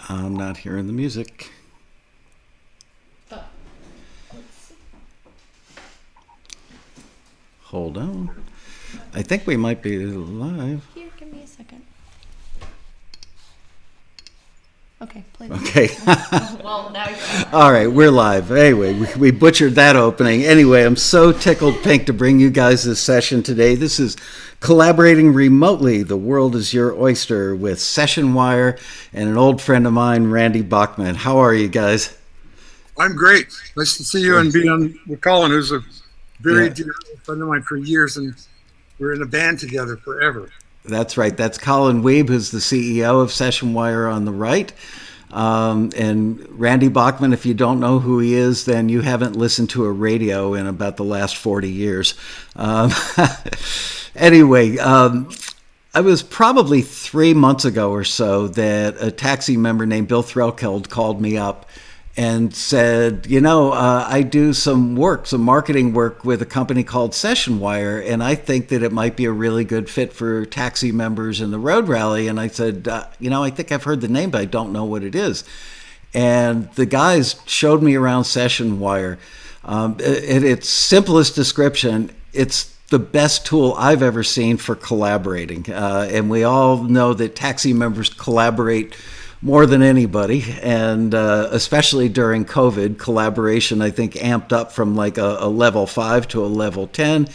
I'm not hearing the music. Oh, let's see. Hold on. I think we might be live. Here, give me a second. Okay, play. Okay. Well, now you're All right, we're live. Anyway, we butchered that opening. Anyway, I'm so tickled pink to bring you guys this session today. This is Collaborating Remotely. The World is Your Oyster with Sessionwire and an old friend of mine, Randy Bachman. How are you guys? I'm great. Nice to see you and be on with Colin, who's a very dear friend of mine for years, and we're in a band together forever. That's right. That's Colin Weeb, who's the CEO of Sessionwire on the right. And Randy Bachman, if you don't know who he is, then you haven't listened to a radio in about the last 40 years. Anyway, I was probably 3 months ago or so that a taxi member named Bill Threlkeld called me up and said, I do some marketing work with a company called Sessionwire, and I think that it might be a really good fit for taxi members in the road rally. And I said, I think I've heard the name, but I don't know what it is. And the guys showed me around Sessionwire. In its simplest description, it's the best tool I've ever seen for collaborating. And we all know that taxi members collaborate more than anybody, and especially during COVID, collaboration, I think, amped up from like a level 5 to a level 10.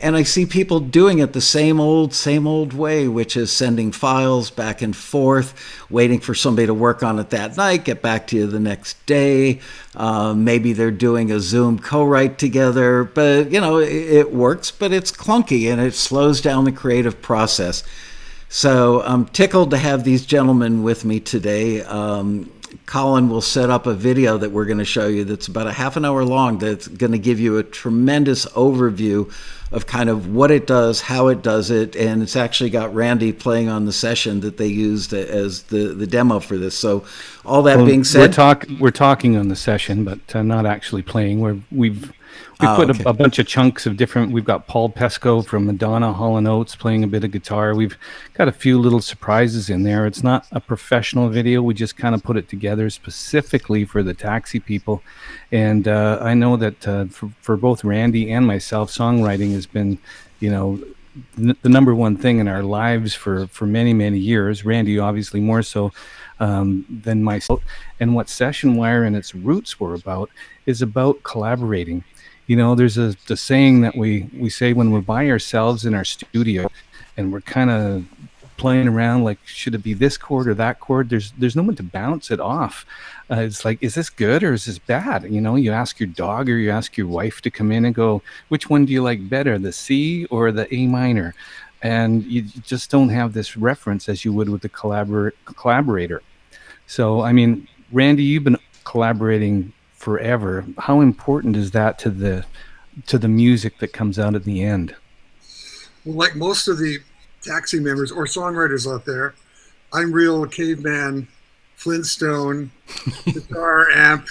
And I see people doing it the same old way, which is sending files back and forth, waiting for somebody to work on it that night, get back to you the next day. Maybe they're doing a Zoom co-write together, but it works, but it's clunky and it slows down the creative process. So I'm tickled to have these gentlemen with me today. Colin will set up a video that we're going to show you that's about a half an hour long that's going to give you a tremendous overview of kind of what it does, how it does it, and it's actually got Randy playing on the session that they used as the demo for this. So all that being said... We're talking on the session, but not actually playing. We've put a bunch of chunks of different. We've got Paul Pesco from Madonna, Hall & Oates playing a bit of guitar. We've got a few little surprises in there. It's not a professional video. We just kind of put it together specifically for the taxi people. And I know that for both Randy and myself, songwriting has been, the number one thing in our lives for many, many years. Randy, obviously, more so than myself. And what Sessionwire and its roots were about is about collaborating. There's the saying that we say when we're by ourselves in our studio and we're kind of playing around like, should it be this chord or that chord? There's no one to bounce it off. It's like, is this good or is this bad? You ask your dog or you ask your wife to come in and go, which one do you like better, the C or the A minor? And you just don't have this reference as you would with the collaborator. So, Randy, you've been collaborating forever. How important is that to the music that comes out at the end? Well, like most of the taxi members or songwriters out there, I'm real caveman, Flintstone, guitar, amp,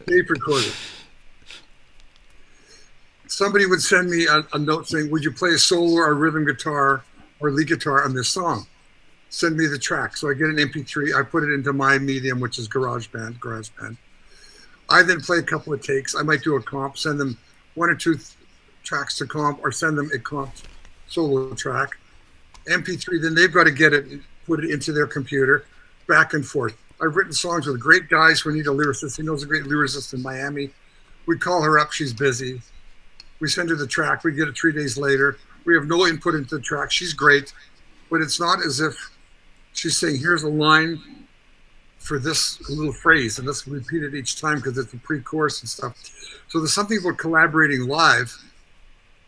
tape recorder. Somebody would send me a note saying, would you play a solo or rhythm guitar or lead guitar on this song? Send me the track. So I get an MP3, I put it into my medium, which is GarageBand. I then play a couple of takes. I might do a comp, send them one or two tracks to comp, or send them a comp solo track. MP3, then they've got to get it and put it into their computer, back and forth. I've written songs with great guys who need a lyricist. He knows a great lyricist in Miami. We call her up, she's busy. We send her the track, we get it 3 days later. We have no input into the track. She's great, but it's not as if she's saying, here's a line for this little phrase, and let's repeat it each time because it's a pre-chorus and stuff. So there's something about collaborating live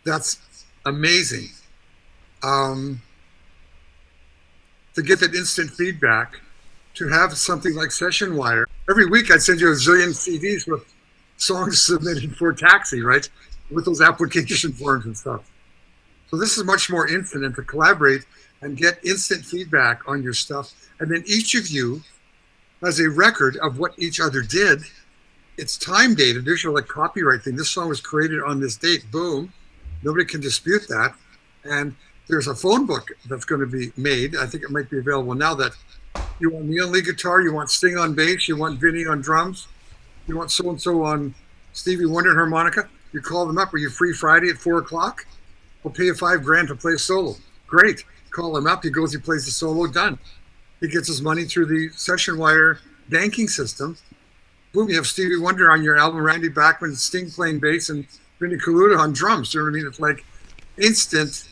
that's amazing. To get that instant feedback, to have something like Sessionwire. Every week I'd send you a zillion CDs with songs submitted for taxi, right? With those application forms and stuff. So this is much more instant, and to collaborate and get instant feedback on your stuff. And then each of you has a record of what each other did. It's time dated. There's your copyright thing. This song was created on this date. Boom. Nobody can dispute that. And there's a phone book that's going to be made. I think it might be available now that You want me on lead guitar, you want Sting on bass, you want Vinny on drums, you want so-and-so on Stevie Wonder harmonica. You call them up, are you free Friday at 4 o'clock? We'll pay you $5,000 to play a solo. Great. Call him up, he goes, he plays the solo, done. He gets his money through the Sessionwire banking system. Boom, you have Stevie Wonder on your album, Randy Bachman, Sting playing bass, and Vinny Colaiuta on drums. You know what I mean? It's like instant.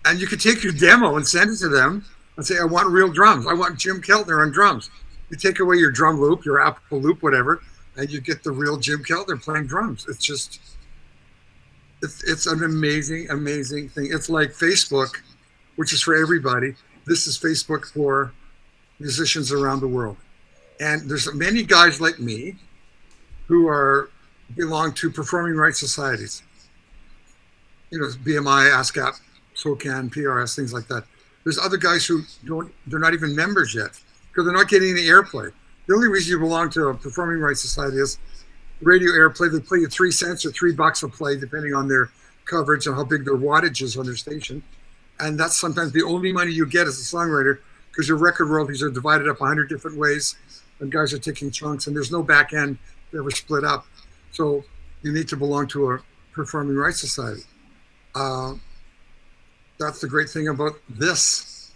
And you could take your demo and send it to them and say, I want real drums. I want Jim Keltner on drums. You take away your drum loop, your Apple loop, whatever, and you get the real Jim Keltner playing drums. It's just, it's an amazing, amazing thing. It's like Facebook, which is for everybody. This is Facebook for musicians around the world. And there's many guys like me who belong to performing rights societies. You know, BMI, ASCAP, SOCAN, PRS, things like that. There's other guys who they're not even members yet because they're not getting any airplay. The only reason you belong to a performing rights society is radio airplay. They play you 3 cents or $3 a play, depending on their coverage and how big their wattage is on their station. And that's sometimes the only money you get as a songwriter because your record royalties are divided up 100 different ways and guys are taking chunks and there's no back end that ever split up. So you need to belong to a performing rights society. That's the great thing about this.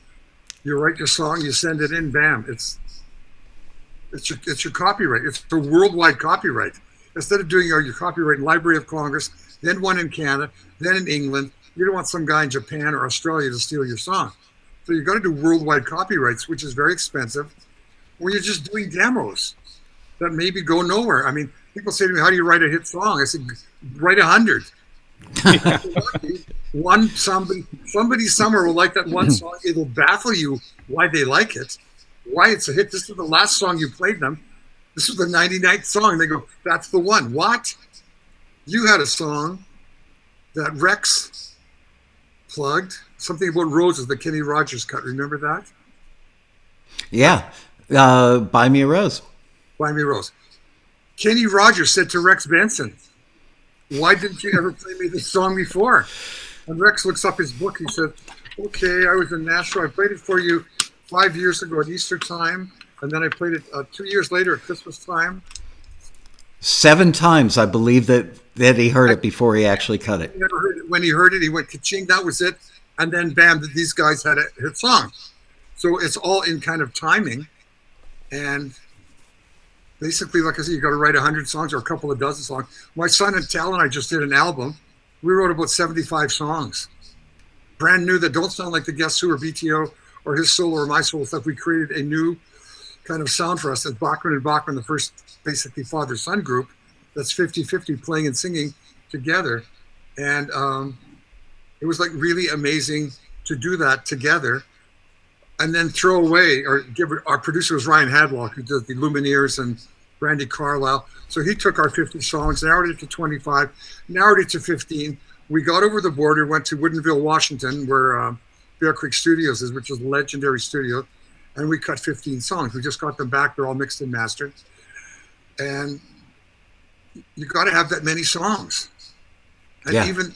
You write your song, you send it in, bam. It's your copyright. It's a worldwide copyright. Instead of doing your copyright in Library of Congress, then one in Canada, then in England, you don't want some guy in Japan or Australia to steal your song. So you got to do worldwide copyrights, which is very expensive, where you're just doing demos that maybe go nowhere. I mean, people say to me, how do you write a hit song? I said, write 100. Somebody somewhere will like that one song. It'll baffle you why they like it, why it's a hit. This is the last song you played them. This was the 99th song. They go, that's the one. What? You had a song that Rex plugged, something about roses, the Kenny Rogers cut. Remember that? Yeah. Buy Me a Rose. Buy Me a Rose. Kenny Rogers said to Rex Benson, why didn't you ever play me this song before? And Rex looks up his book. He said, okay, I was in Nashville. I played it for you 5 years ago at Easter time. And then I played it 2 years later at Christmas time. 7 times, I believe that he heard it before he actually cut it. Never heard it. When he heard it, he went ka-ching, that was it. And then bam, these guys had a hit song. So it's all in kind of timing. And basically, like I said, you got to write 100 songs or a couple of dozen songs. My son and Tal and I just did an album. We wrote about 75 songs. Brand new that don't sound like the Guess Who or BTO or his solo or my solo stuff. We created a new kind of sound for us as Bachman and Bachman, the first basically father-son group that's 50-50 playing and singing together. And it was like really amazing to do that together and then throw away or give our producer was Ryan Hadlock, who does the Lumineers and Randy Carlisle. So he took our 50 songs, narrowed it to 25, narrowed it to 15. We got over the border, went to Woodinville, Washington, where Bear Creek Studios is, which is a legendary studio. And we cut 15 songs. We just got them back. They're all mixed and mastered. And you got to have that many songs. And yeah. even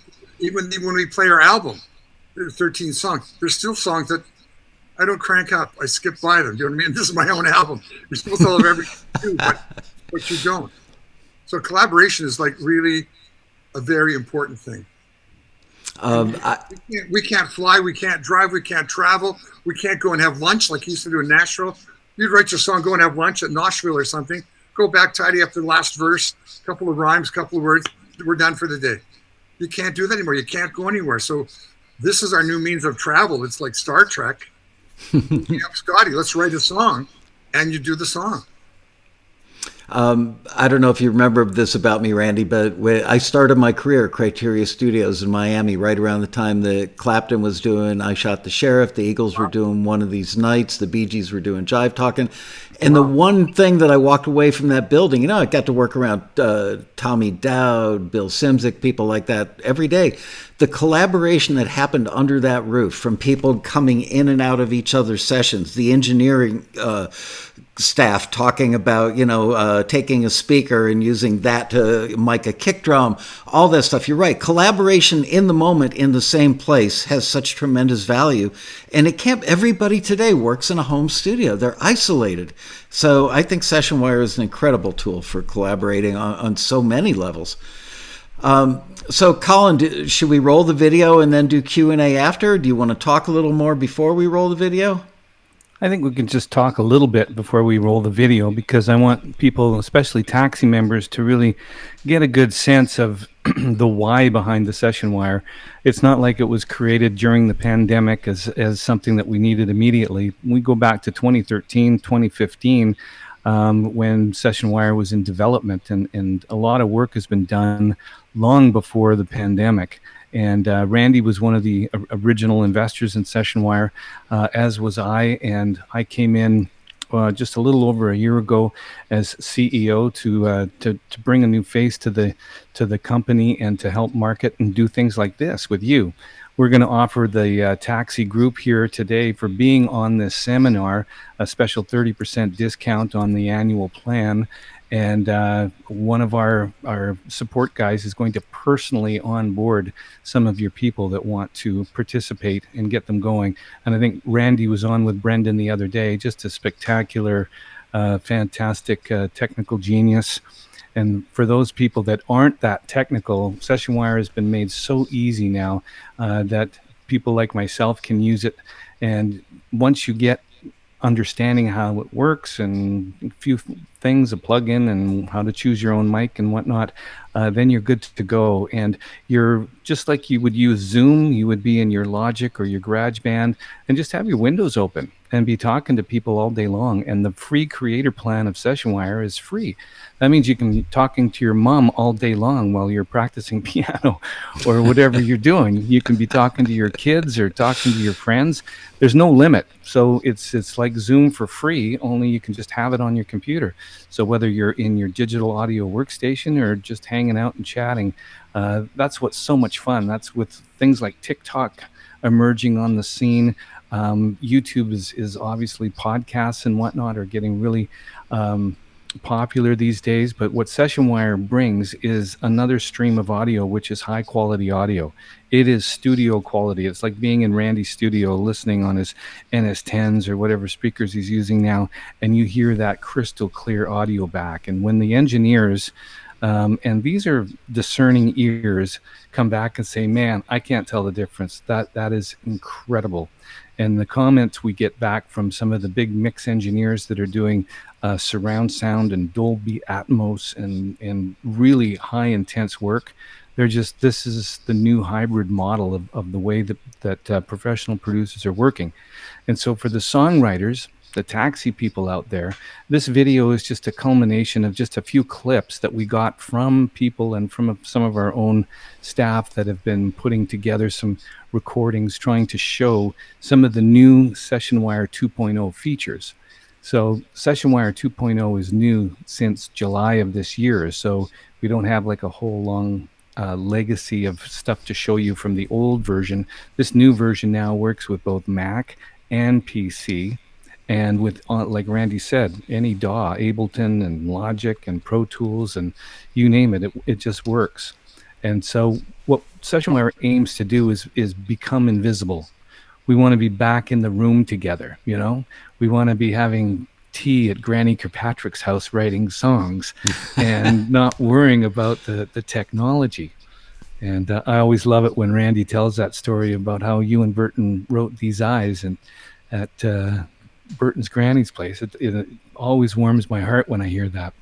when we play our album, there's 13 songs. There's still songs that I don't crank up. I skip by them. Do you know what I mean? This is my own album. You're supposed to have everything too, but you don't. So collaboration is like really a very important thing. We can't fly, we can't drive, we can't travel, we can't go and have lunch like you used to do in Nashville. You'd write your song, go and have lunch at Nashville or something, go back, tidy up the last verse, couple of rhymes, couple of words, we're done for the day. You can't do that anymore. You can't go anywhere. So this is our new means of travel. It's like Star Trek. Scotty, let's write a song, and you do the song. I don't know if you remember this about me, Randy, but I started my career at Criteria Studios in Miami right around the time that Clapton was doing I Shot the Sheriff, the Eagles were doing One of These Nights, the Bee Gees were doing Jive Talking. And the one thing that I walked away from that building, I got to work around Tommy Dowd, Bill Simzik, people like that every day. the collaboration that happened under that roof from people coming in and out of each other's sessions, the engineering staff talking about, taking a speaker and using that to mic a kick drum, all that stuff. You're right. Collaboration in the moment in the same place has such tremendous value. And everybody today works in a home studio. They're isolated. So I think Sessionwire is an incredible tool for collaborating on so many levels. So Colin, should we roll the video and then do Q&A after? Do you want to talk a little more before we roll the video? I think we can just talk a little bit before we roll the video, because I want people, especially taxi members, to really get a good sense of the why behind the Sessionwire. It's not like it was created during the pandemic as something that we needed immediately. We go back to 2013, 2015, when Sessionwire was in development, and a lot of work has been done long before the pandemic. And Randy was one of the original investors in Sessionwire, as was I. And I came in just a little over a year ago as CEO to bring a new face to the company and to help market and do things like this with you. We're going to offer the taxi group here today, for being on this seminar, a special 30% discount on the annual plan. And one of our support guys is going to personally onboard some of your people that want to participate and get them going. And I think Randy was on with Brendan the other day, just a spectacular, fantastic technical genius. And for those people that aren't that technical, Sessionwire has been made so easy now that people like myself can use it. And once you get understanding how it works and a few things, a plug-in and how to choose your own mic and whatnot, then you're good to go. And you're just like you would use Zoom, you would be in your Logic or your GarageBand and just have your windows open and be talking to people all day long. And the free creator plan of Sessionwire is free. That means you can be talking to your mom all day long while you're practicing piano or whatever you're doing. You can be talking to your kids or talking to your friends. There's no limit. So it's like Zoom for free, only you can just have it on your computer. So whether you're in your digital audio workstation or just hanging out and chatting, that's what's so much fun. That's with things like TikTok emerging on the scene. YouTube is obviously, podcasts and whatnot are getting really popular these days. But what Sessionwire brings is another stream of audio, which is high quality audio. It is studio quality. It's like being in Randy's studio listening on his NS10s or whatever speakers he's using now, and you hear that crystal clear audio back. And when the engineers, and these are discerning ears, come back and say, man, I can't tell the difference. That is incredible. And the comments we get back from some of the big mix engineers that are doing surround sound and Dolby Atmos and really high intense work, they're just, this is the new hybrid model of the way that professional producers are working. And so for the songwriters, the taxi people out there, this video is just a culmination of just a few clips that we got from people and from some of our own staff that have been putting together some recordings trying to show some of the new Sessionwire 2.0 features. So Sessionwire 2.0 is new since July of this year, so we don't have like a whole long legacy of stuff to show you from the old version. This new version now works with both Mac and PC. And with, like Randy said, any DAW, Ableton and Logic and Pro Tools and you name it, it just works. And so what Sessionwire aims to do is become invisible. We want to be back in the room together, you know? We want to be having tea at Granny Kirkpatrick's house writing songs and not worrying about the technology. And I always love it when Randy tells that story about how you and Burton wrote These Eyes and at Burton's granny's place. It always warms my heart when I hear that.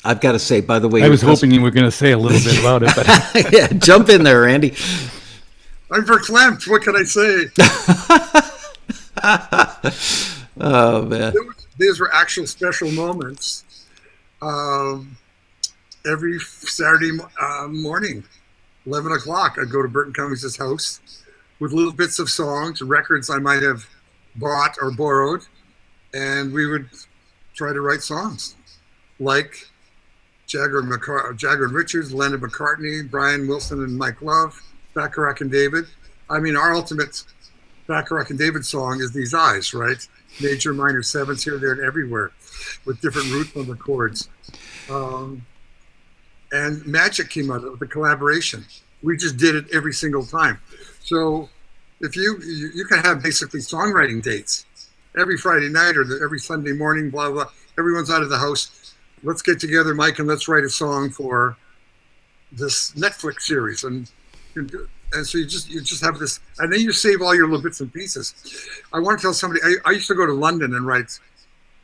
I've got to say, by the way, I was hoping you were going to say a little bit about it, but yeah, jump in there, Randy. I'm verklempt. What can I say? Oh man, these were actual special moments. Every Saturday morning, 11 o'clock, I'd go to Burton Cummings' house with little bits of songs, records I might have bought or borrowed, and we would try to write songs like Jagger and Richards, Lennon McCartney, Brian Wilson and Mike Love, Bacharach and David. I mean, our ultimate Bacharach and David song is These Eyes, right? Major, minor, sevenths here, there, and everywhere, with different roots on the chords. And Magic came out of the collaboration. We just did it every single time. So if you can have basically songwriting dates every Friday night or every Sunday morning, blah, blah, everyone's out of the house. Let's get together, Mike, and let's write a song for this Netflix series. And so you just have this, and then you save all your little bits and pieces. I want to tell somebody, I used to go to London and write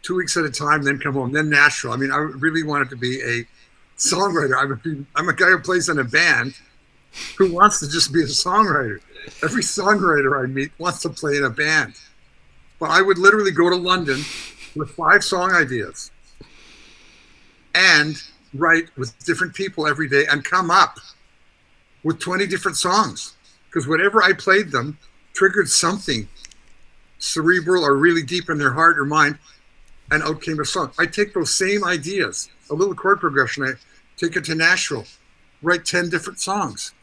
2 weeks at a time, then come home, then Nashville. I mean, I really wanted to be a songwriter. I'm a guy who plays in a band who wants to just be a songwriter. Every songwriter I meet wants to play in a band. But I would literally go to London with 5 song ideas and write with different people every day and come up with 20 different songs. Because whatever I played them triggered something cerebral or really deep in their heart or mind, and out came a song. I take those same ideas, a little chord progression, I take it to Nashville, write 10 different songs.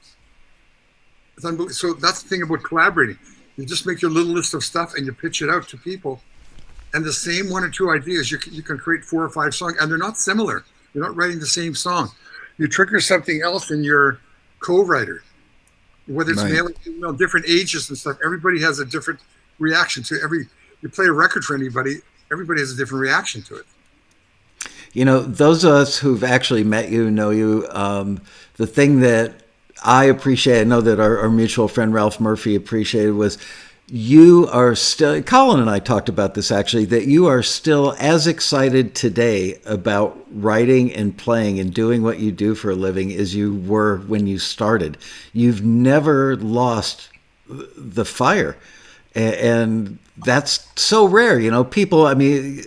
So that's the thing about collaborating. You just make your little list of stuff and you pitch it out to people. And the same 1 or 2 ideas, you can create 4 or 5 songs, and they're not similar. You're not writing the same song. You trigger something else in your co-writer, whether it's male or female, different ages and stuff. Everybody has a different reaction to you play a record for anybody, everybody has a different reaction to it. You know, those of us who've actually met you, know you, the thing that I appreciate, I know that our mutual friend Ralph Murphy appreciated, was you are still, Colin and I talked about this actually, that you are still as excited today about writing and playing and doing what you do for a living as you were when you started. You've never lost the fire. And that's so rare. You know, people, I mean,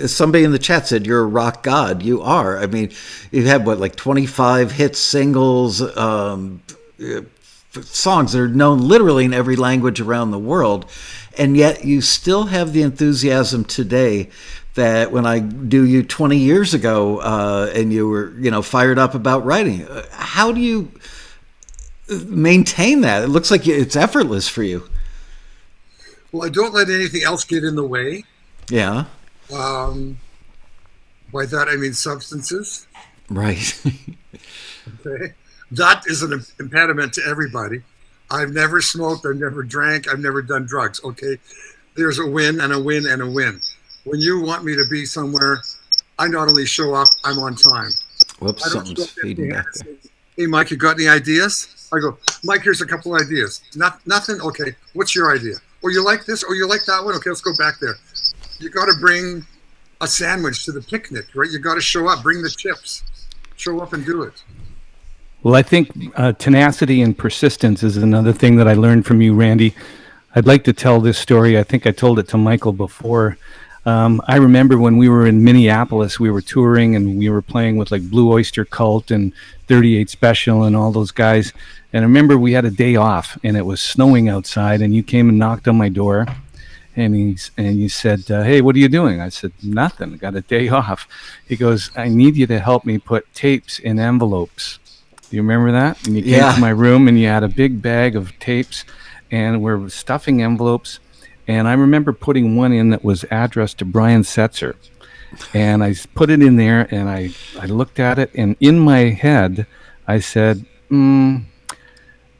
somebody in the chat said you're a rock god. You are. I mean, you have like 25 hit singles, songs that are known literally in every language around the world, and yet you still have the enthusiasm today that when I knew you 20 years ago, and you were, fired up about writing. How do you maintain that? It looks like it's effortless for you. Well, I don't let anything else get in the way. Yeah. By that I mean substances. Right. Okay. That is an impediment to everybody. I've never smoked, I've never drank, I've never done drugs. Okay. There's a win and a win and a win. When you want me to be somewhere, I not only show up, I'm on time. Whoops, something's feeding back there. Hey, Mike, you got any ideas? I go, Mike, here's a couple ideas. Nothing? Okay. What's your idea? Or you like this? Or you like that one? Okay, let's go back there. You got to bring a sandwich to the picnic, right? You got to show up, bring the chips, show up and do it. Well, I think tenacity and persistence is another thing that I learned from you, Randy. I'd like to tell this story. I think I told it to Michael before. I remember when we were in Minneapolis, we were touring and we were playing with like Blue Oyster Cult and 38 Special and all those guys. And I remember we had a day off and it was snowing outside, and you came and knocked on my door. And you said, hey, what are you doing? I said, nothing. I got a day off. He goes, I need you to help me put tapes in envelopes. Do you remember that? And you came to my room and you had a big bag of tapes and we're stuffing envelopes. And I remember putting one in that was addressed to Brian Setzer. And I put it in there and I looked at it, and in my head I said,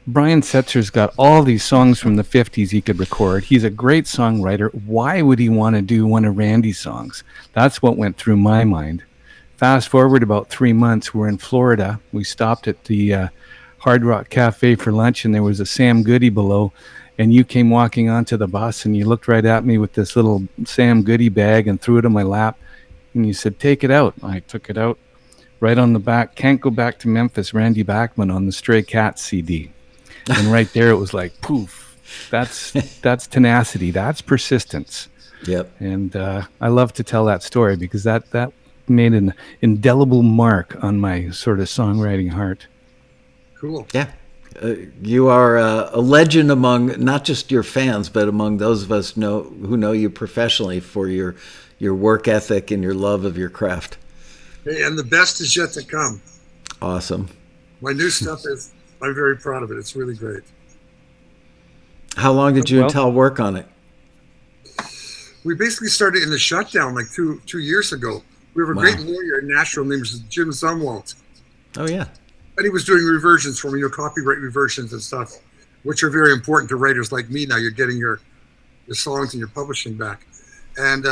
Brian Setzer's got all these songs from the 50s he could record. He's a great songwriter. Why would he want to do one of Randy's songs? That's what went through my mind. Fast forward about 3 months, we're in Florida. We stopped at the Hard Rock Cafe for lunch, and there was a Sam Goody below. And you came walking onto the bus, and you looked right at me with this little Sam Goody bag and threw it in my lap. And you said, take it out. I took it out. Right on the back, Can't Go Back to Memphis, Randy Bachman on the Stray Cats CD. And right there, it was like, poof, that's tenacity. That's persistence. Yep. And I love to tell that story because that made an indelible mark on my sort of songwriting heart. Cool. Yeah. You are a legend among not just your fans, but among those of us who know you professionally for your work ethic and your love of your craft. Hey, and the best is yet to come. Awesome. My new stuff is, I'm very proud of it. It's really great. How long did you and Tal work on it? We basically started in the shutdown like two years ago. We have a great lawyer in Nashville named Jim Zumwalt. Oh, yeah. And he was doing reversions for me, copyright reversions and stuff, which are very important to writers like me. Now you're getting your songs and your publishing back. And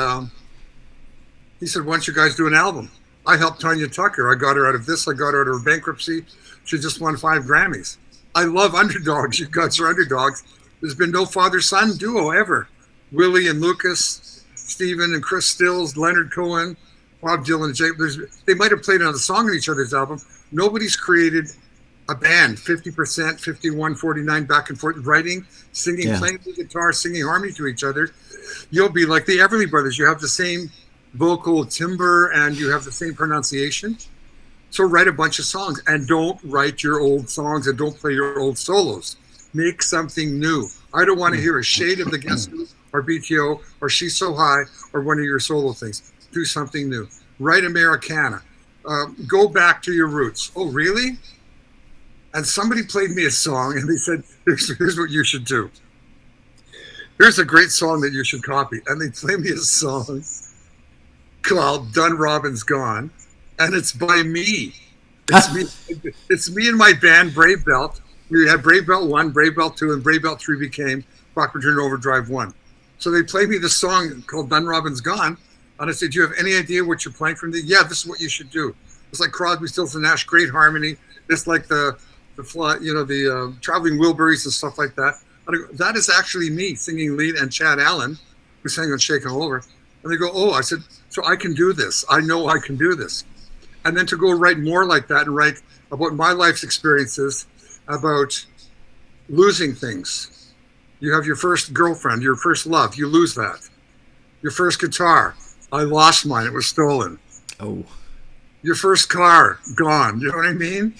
he said, why don't you guys do an album? I helped Tanya Tucker. I got her out of this. I got her out of her bankruptcy. She just won 5 Grammys. I love underdogs. You guys are underdogs. There's been no father-son duo ever. Willie and Lucas, Stephen and Chris Stills, Leonard Cohen, Bob Dylan, Jake. They might have played another song on each other's album. Nobody's created a band, 50%, 51, 49, back and forth, writing, singing, playing the guitar, singing harmony to each other. You'll be like the Everly Brothers. You have the same vocal timbre and you have the same pronunciation. So write a bunch of songs and don't write your old songs and don't play your old solos. Make something new. I don't want to hear a shade of the Guess Who or BTO or She's So High or one of your solo things. Do something new. Write Americana. Go back to your roots. Oh, really? And somebody played me a song and they said, here's what you should do. Here's a great song that you should copy. And they played me a song called Done Robin's Gone. And it's by me. It's me and my band, Brave Belt. We had Brave Belt 1, Brave Belt 2, and Brave Belt 3 became bachman-turner Overdrive 1. So they played me this song called Done Robin's Gone. And I said, do you have any idea what you're playing from the? Yeah, this is what you should do. It's like Crosby, Stills and Nash, great harmony. It's like the Traveling Wilburys and stuff like that. And I go, that is actually me singing lead, and Chad Allen, who sang on Shakin' All Over. And they go, oh, I said, so I can do this. I know I can do this. And then to go write more like that and write about my life's experiences, about losing things. You have your first girlfriend, your first love, you lose that. Your first guitar, I lost mine, it was stolen. Oh. Your first car, gone, you know what I mean?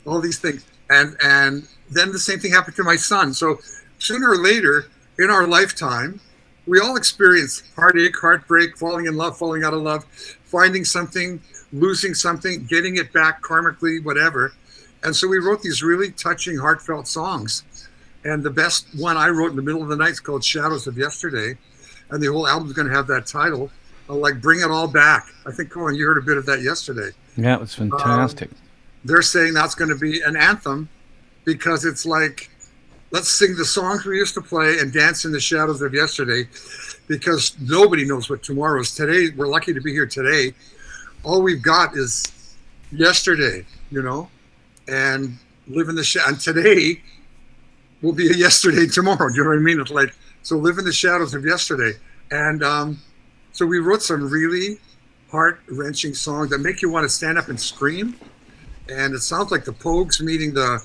All these things. And then the same thing happened to my son. So sooner or later in our lifetime, we all experience heartache, heartbreak, falling in love, falling out of love, finding something, losing something, getting it back karmically, whatever. And so we wrote these really touching, heartfelt songs. And the best one I wrote in the middle of the night is called Shadows of Yesterday. And the whole album's going to have that title, like Bring It All Back. I think, Colin, you heard a bit of that yesterday. Yeah, it was fantastic. They're saying that's going to be an anthem because it's like, let's sing the songs we used to play and dance in the shadows of yesterday, because nobody knows what tomorrow is. Today, we're lucky to be here today. All we've got is yesterday, and live in the shadow. And today will be a yesterday tomorrow. Do you know what I mean? It's like, so live in the shadows of yesterday. And so we wrote some really heart-wrenching songs that make you want to stand up and scream. And it sounds like the Pogues meeting the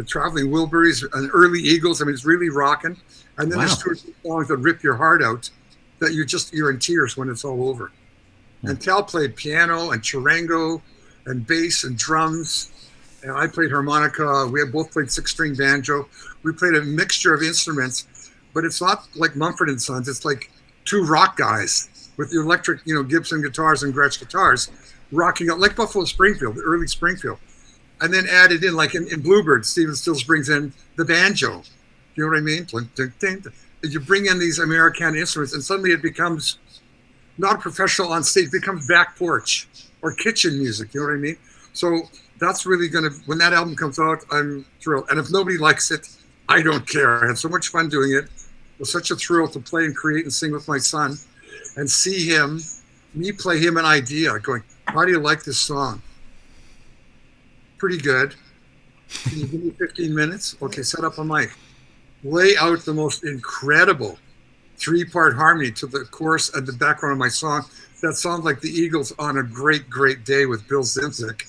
Traveling Wilburys and early Eagles. I mean, it's really rocking. And then there's 2 or 3 songs that rip your heart out that you're in tears when it's all over. And Tal played piano and charango and bass and drums. And I played harmonica. We had both played 6-string banjo. We played a mixture of instruments, but it's not like Mumford and Sons. It's like 2 rock guys with the electric, Gibson guitars and Gretsch guitars, rocking out like Buffalo Springfield, the early Springfield. And then added in, like in Bluebird, Stephen Stills brings in the banjo. You know what I mean? You bring in these American instruments, and suddenly it becomes not professional on stage, it becomes back porch or kitchen music. You know what I mean? So that's really going to, when that album comes out, I'm thrilled. And if nobody likes it, I don't care. I had so much fun doing it. It was such a thrill to play and create and sing with my son and see me play him an idea, going, how do you like this song? Pretty good. Can you give me 15 minutes? Okay, set up a mic. Lay out the most incredible 3-part harmony to the chorus and the background of my song. That sounds like the Eagles on a great, great day with Bill Zimzik.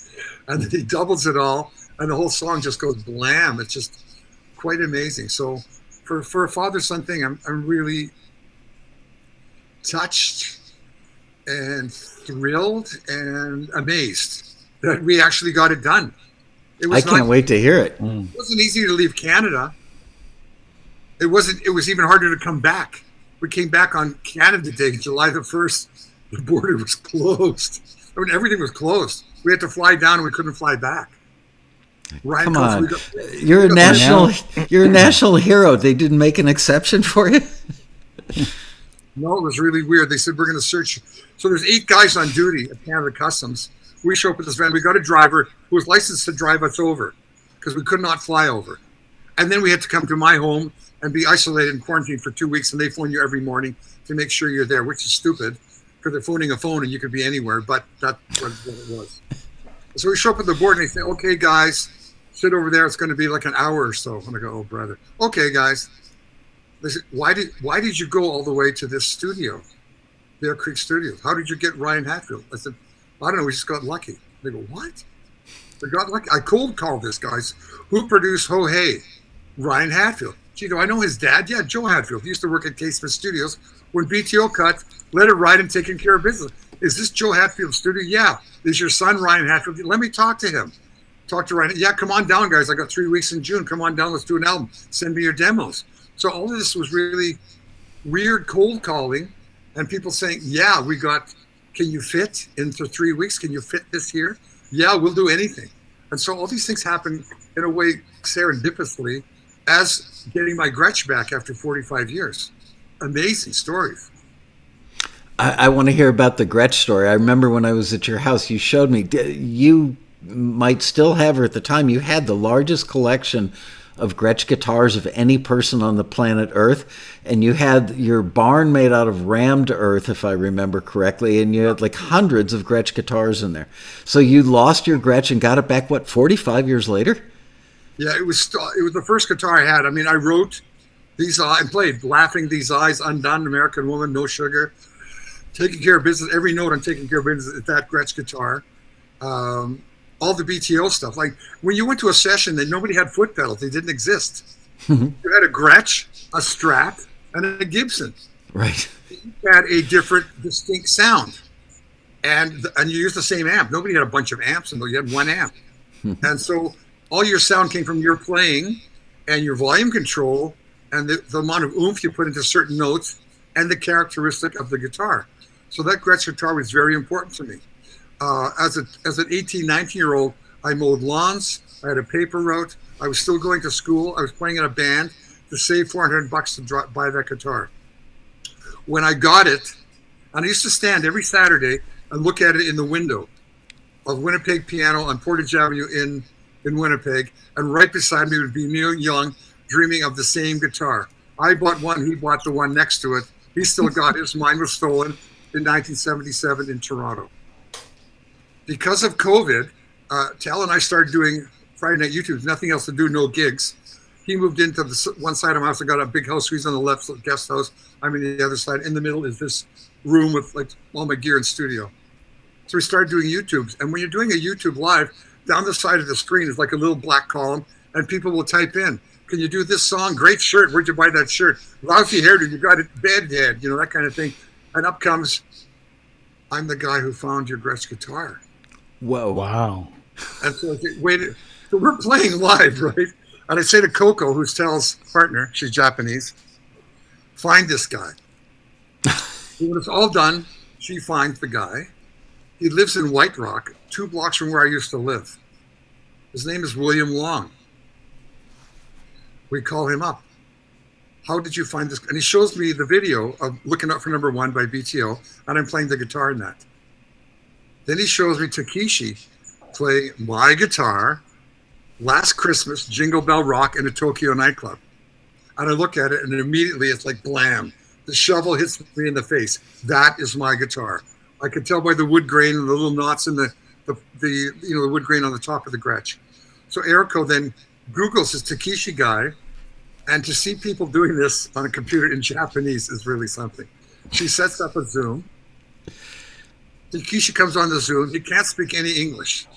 And then he doubles it all, and the whole song just goes blam. It's just quite amazing. So for a father-son thing, I'm really touched and thrilled and amazed that we actually got it done. I can't wait to hear it. It wasn't easy to leave Canada. It was even harder to come back. We came back on Canada Day, July the 1st. The border was closed. I mean, everything was closed. We had to fly down and we couldn't fly back. Ryan Come Coates, on, you're a national hero. They didn't make an exception for you. No, it was really weird. They said, we're going to search. So there's 8 guys on duty at Canada Customs. We show up with this van. We got a driver who was licensed to drive us over because we could not fly over. And then we had to come to my home and be isolated and quarantined for 2 weeks. And they phone you every morning to make sure you're there, which is stupid because they're phoning a phone and you could be anywhere. But that's what it was. So we show up at the board and they say, okay, guys, sit over there. It's going to be like an hour or so. And I go, oh, brother. Okay, guys. They said, why did you go all the way to this studio, Bear Creek Studios? How did you get Ryan Hatfield? I said, I don't know. We just got lucky. They go, what? We got lucky. I cold called this guys who produced Ho Hey, Ryan Hatfield. Gee, do I know his dad? Yeah, Joe Hatfield. He used to work at Casement Studios. When BTO cut, let it ride and taking care of business. Is this Joe Hatfield's studio? Yeah. Is your son Ryan Hatfield? Let me talk to him. Talk to Ryan. Yeah, come on down, guys. I got 3 weeks in June. Come on down. Let's do an album. Send me your demos. So all of this was really weird cold calling and people saying, yeah, can you fit into 3 weeks? Can you fit this here? Yeah, we'll do anything. And so all these things happen in a way serendipitously as getting my Gretsch back after 45 years. Amazing stories. I want to hear about the Gretsch story. I remember when I was at your house, you showed me, you might still have, or at the time, you had the largest collection of Gretsch guitars of any person on the planet Earth, and you had your barn made out of rammed earth, if I remember correctly, and you had like hundreds of Gretsch guitars in there. So you lost your Gretsch and got it back, 45 years later? Yeah, it was the first guitar I had. I mean, I wrote these, I played Laughing These Eyes, Undone, American Woman, No Sugar, Taking Care of Business. Every note on Taking Care of Business is that Gretsch guitar. All the BTO stuff. Like when you went to a session, that nobody had foot pedals. They didn't exist. You had a Gretsch, a Strat, and a Gibson. Right. You had a different, distinct sound. And you used the same amp. Nobody had a bunch of amps, and you had one amp. And so all your sound came from your playing and your volume control and the amount of oomph you put into certain notes and the characteristic of the guitar. So that Gretsch guitar was very important to me. As an 18, 19-year-old, I mowed lawns. I had a paper route. I was still going to school. I was playing in a band to save $400 to buy that guitar. When I got it, and I used to stand every Saturday and look at it in the window of Winnipeg Piano on Portage Avenue in Winnipeg, and right beside me would be Neil Young dreaming of the same guitar. I bought one. He bought the one next to it. He still got his. Mine was stolen in 1977 in Toronto. Because of COVID, Tal and I started doing Friday Night YouTubes, nothing else to do, no gigs. He moved into the one side of my house. I got a big house. He's on the left, guest house. I'm in the other side. In the middle is this room with like all my gear and studio. So we started doing YouTubes. And when you're doing a YouTube live, down the side of the screen is like a little black column, and people will type in, can you do this song? Great shirt. Where'd you buy that shirt? Lousy hairdo. You got it bad head, that kind of thing. And up comes, I'm the guy who found your Gretsch guitar. Whoa. Wow. And so I said, wait, so we're playing live, right? And I say to Coco, who's Tel's partner, she's Japanese, find this guy. When it's all done, she finds the guy. He lives in White Rock, 2 blocks from where I used to live. His name is William Long. We call him up. How did you find this? And he shows me the video of Looking Up for Number One by BTO, and I'm playing the guitar in that. Then he shows me Takeshi play my guitar, Last Christmas, Jingle Bell Rock in a Tokyo nightclub. And I look at it, and immediately it's like blam. The shovel hits me in the face. That is my guitar. I could tell by the wood grain and the little knots in the wood grain on the top of the Gretsch. So Eriko then Googles his Takeshi guy, and to see people doing this on a computer in Japanese is really something. She sets up a Zoom. Takeshi comes on the Zoom. He can't speak any English.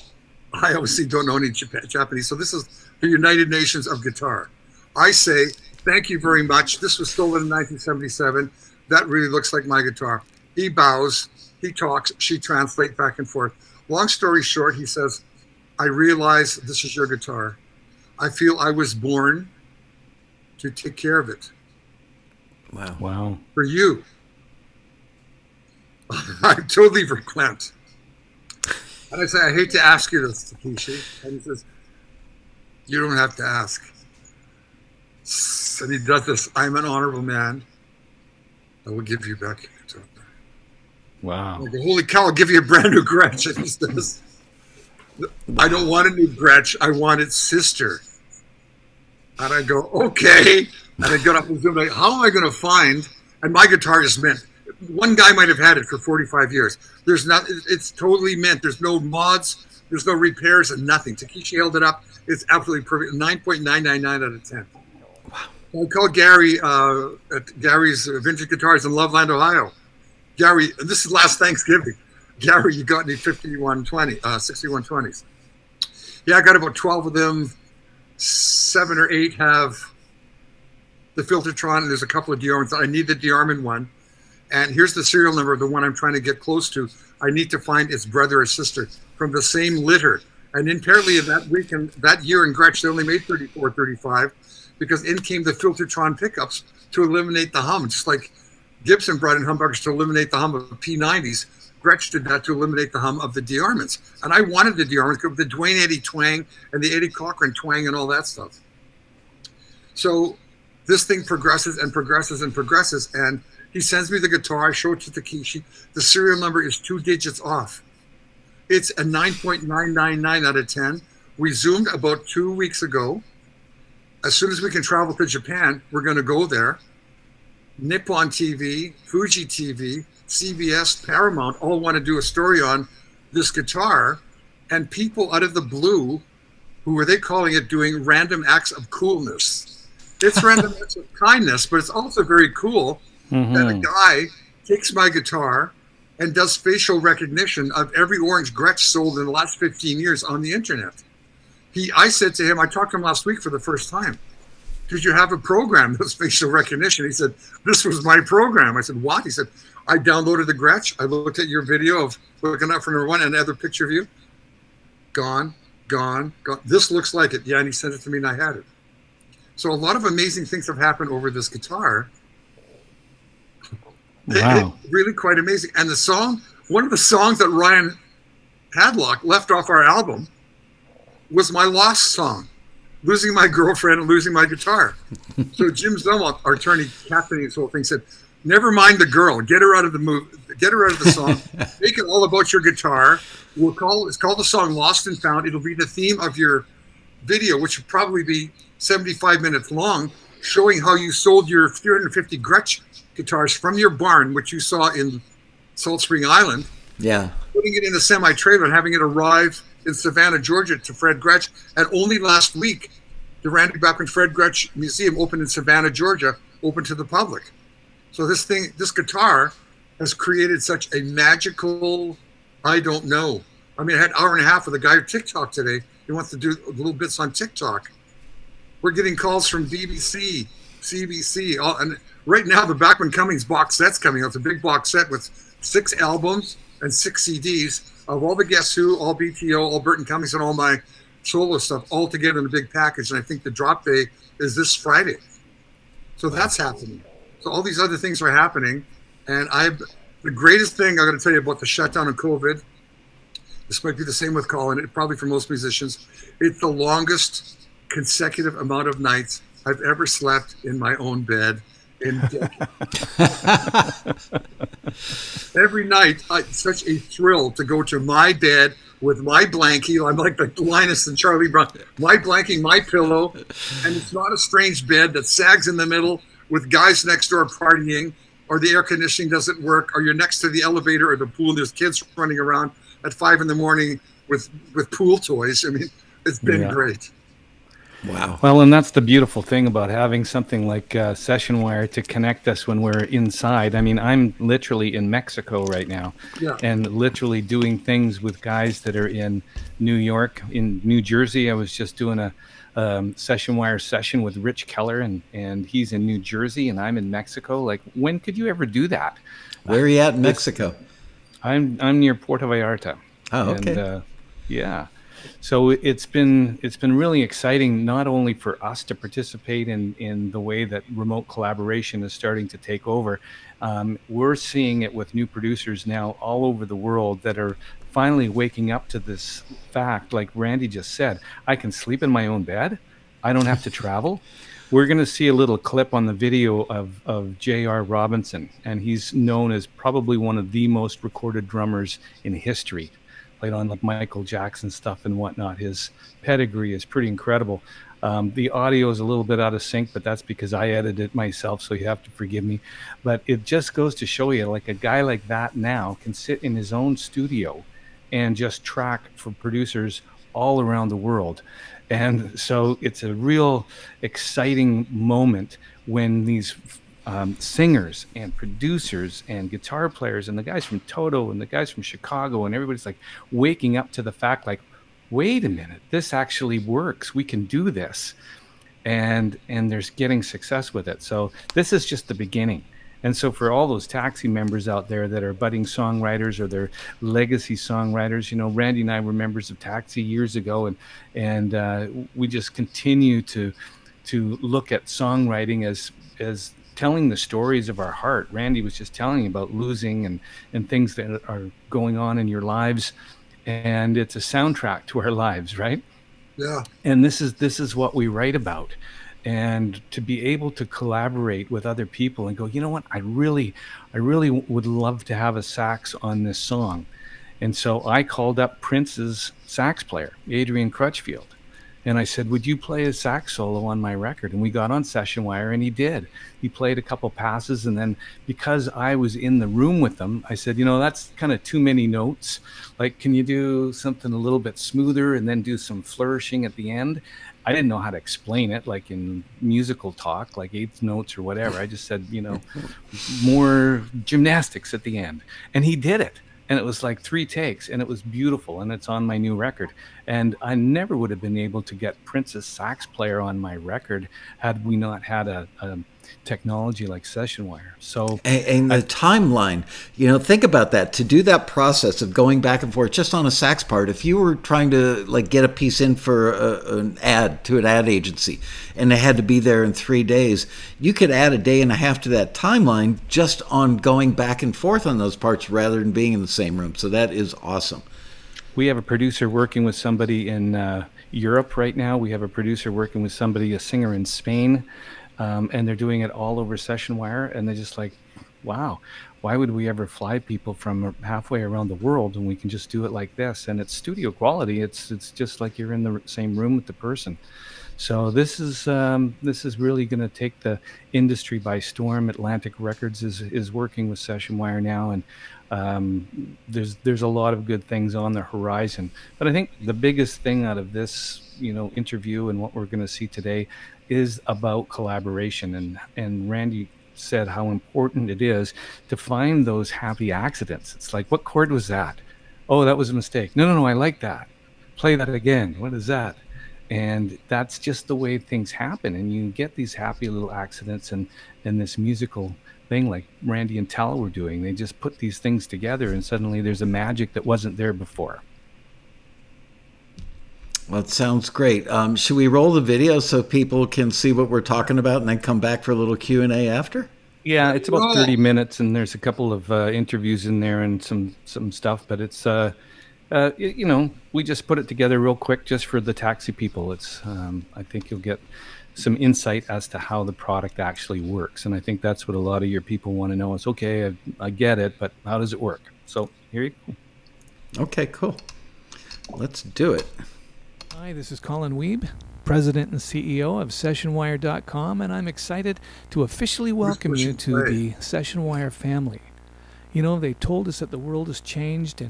I obviously don't know any Japanese. So this is the United Nations of guitar. I say, thank you very much. This was stolen in 1977. That really looks like my guitar. He bows. He talks. She translates back and forth. Long story short, he says, I realize this is your guitar. I feel I was born to take care of it. Wow. For you. I'm totally verklempt. And I say, I hate to ask you this, Takeshi. And he says, you don't have to ask. And he does this, I'm an honorable man. I will give you back your guitar. Wow. I go, holy cow, I'll give you a brand new Gretsch. And he says, I don't want a new Gretsch. I want its sister. And I go, okay. And I got up and zoom, like, how am I going to find? And my guitar is mint. One guy might have had it for 45 years. There's not, it's totally mint. There's no mods. There's no repairs and nothing. Takeshi held it up. It's absolutely perfect. 9.999 out of 10. Wow. I called Gary at Gary's Vintage Guitars in Loveland, Ohio. Gary, this is last Thanksgiving. Gary, you got any 6120s? Yeah, I got about 12 of them. 7 or 8 have the Filtertron, and there's a couple of Diarmans. I need the Diarman one. And here's the serial number of the one I'm trying to get close to. I need to find its brother or sister from the same litter. And apparently that week and that year in Gretsch, they only made 34, 35, because in came the Filtertron pickups to eliminate the hum. Just like Gibson brought in humbuckers to eliminate the hum of the P90s, Gretsch did that to eliminate the hum of the Diarmans. And I wanted the Diarmans, the Dwayne Eddy twang and the Eddie Cochran twang and all that stuff. So this thing progresses and progresses and progresses. And he sends me the guitar. I show it to Takeshi. The serial number is 2 digits off. It's a 9.999 out of 10. We zoomed about 2 weeks ago. As soon as we can travel to Japan, we're going to go there. Nippon TV, Fuji TV, CBS, Paramount all want to do a story on this guitar. And people out of the blue, who are they calling it, doing random acts of coolness. It's random acts of kindness, but it's also very cool that a guy takes my guitar and does facial recognition of every orange Gretsch sold in the last 15 years on the internet. I said to him, I talked to him last week for the first time. Did you have a program that's facial recognition? He said, this was my program. I said, what? He said, I downloaded the Gretsch. I looked at your video of looking up for number 1 and another picture of you. Gone. This looks like it. Yeah, and he sent it to me and I had it. So a lot of amazing things have happened over this guitar. Wow. Really quite amazing. And the song, one of the songs that Ryan Hadlock left off our album was my lost song, Losing My Girlfriend and Losing My Guitar. So Jim Zelmont, our attorney, captaining this whole thing, said, never mind the girl, get her out of the movie, get her out of the song, make it all about your guitar. It's called the song Lost and Found. It'll be the theme of your video, which will probably be 75 minutes long, showing how you sold your 350 Gretsch guitars from your barn, which you saw in Salt Spring Island. Yeah. Putting it in a semi-trailer and having it arrive in Savannah, Georgia to Fred Gretsch. And only last week, the Randy Bachman Fred Gretsch Museum opened in Savannah, Georgia, open to the public. So this guitar has created such a magical, I don't know. I mean, I had an hour and a half with a guy on TikTok today. He wants to do little bits on TikTok. We're getting calls from BBC, CBC, and right now the Bachman Cummings box set's coming out. It's a big box set with 6 albums and 6 CDs of all the Guess Who, all BTO, all Burton Cummings, and all my solo stuff all together in a big package. And I think the drop day is this Friday. So that's happening. So all these other things are happening. And the greatest thing I'm going to tell you about the shutdown of COVID, this might be the same with Colin, probably for most musicians, it's the longest consecutive amount of nights I've ever slept in my own bed in decades. Every night, it's such a thrill to go to my bed with my blankie. I'm like the Linus and Charlie Brown. My blankie, my pillow, and it's not a strange bed that sags in the middle with guys next door partying, or the air conditioning doesn't work, or you're next to the elevator or the pool and there's kids running around at 5 a.m. with pool toys. I mean, it's been great. Wow. Well, and that's the beautiful thing about having something like Sessionwire to connect us when we're inside. I mean, I'm literally in Mexico right now, and literally doing things with guys that are in New York, in New Jersey. I was just doing a Sessionwire session with Rich Keller, and he's in New Jersey, and I'm in Mexico. Like, when could you ever do that? Where are you at in Mexico? I'm near Puerto Vallarta. Oh, okay. And, yeah. So it's been really exciting, not only for us to participate in the way that remote collaboration is starting to take over. We're seeing it with new producers now all over the world that are finally waking up to this fact, like Randy just said, I can sleep in my own bed. I don't have to travel. We're going to see a little clip on the video of J.R. Robinson, and he's known as probably one of the most recorded drummers in history. Played on like Michael Jackson stuff and whatnot. His pedigree is pretty incredible. The audio is a little bit out of sync, but that's because I edited it myself, so you have to forgive me. But it just goes to show you, like, a guy like that now can sit in his own studio and just track for producers all around the world. And so it's a real exciting moment when these singers and producers and guitar players and the guys from Toto and the guys from Chicago and everybody's like waking up to the fact, like, wait a minute, this actually works. We can do this. And there's getting success with it. So this is just the beginning. And so for all those Taxi members out there that are budding songwriters or they're legacy songwriters, you know, Randy and I were members of Taxi years ago, and we just continue to look at songwriting as telling the stories of our heart. Randy was just telling about losing and things that are going on in your lives, and it's a soundtrack to our lives, right? Yeah. And this is what we write about. And to be able to collaborate with other people and go, you know what, I really would love to have a sax on this song. And so I called up Prince's sax player, Adrian Crutchfield, and I said, would you play a sax solo on my record? And we got on Sessionwire, and he did. He played a couple passes, and then because I was in the room with them, I said, you know, that's kind of too many notes. Like, can you do something a little bit smoother and then do some flourishing at the end? I didn't know how to explain it, like in musical talk, like eighth notes or whatever. I just said, you know, more gymnastics at the end. And he did it. And it was like 3 takes, and it was beautiful, and it's on my new record. And I never would have been able to get Prince's sax player on my record had we not had a technology like Sessionwire. So and the timeline, you know, think about that. To do that process of going back and forth just on a sax part, if you were trying to like get a piece in for an ad to an ad agency and it had to be there in 3 days, you could add a day and a half to that timeline just on going back and forth on those parts rather than being in the same room. So that is awesome. We have a producer working with somebody in Europe right now. We have a producer working with somebody, a singer in Spain. And they're doing it all over Sessionwire, and they're just like, wow, why would we ever fly people from halfway around the world when we can just do it like this? And it's studio quality. It's just like you're in the same room with the person. So this is really going to take the industry by storm. Atlantic Records is working with Sessionwire now, and there's a lot of good things on the horizon. But I think the biggest thing out of this, you know, interview and what we're going to see today is about collaboration. And Randy said how important it is to find those happy accidents. It's like, what chord was that? Oh, that was a mistake. No, I like that. Play that again. What is that? And that's just the way things happen. And you get these happy little accidents and this musical thing like Randy and Tal were doing. They just put these things together, and suddenly there's a magic that wasn't there before. Well, it sounds great. Should we roll the video so people can see what we're talking about and then come back for a little Q&A after? Yeah, it's about 30 minutes, and there's a couple of interviews in there and some stuff, but it's, you know, we just put it together real quick just for the Taxi people. It's, I think you'll get some insight as to how the product actually works, and I think that's what a lot of your people want to know. It's okay, I get it, but how does it work? So here you go. Okay, cool. Let's do it. Hi, this is Colin Wiebe, President and CEO of Sessionwire.com, and I'm excited to officially welcome you to the Sessionwire family. You know, they told us that the world has changed,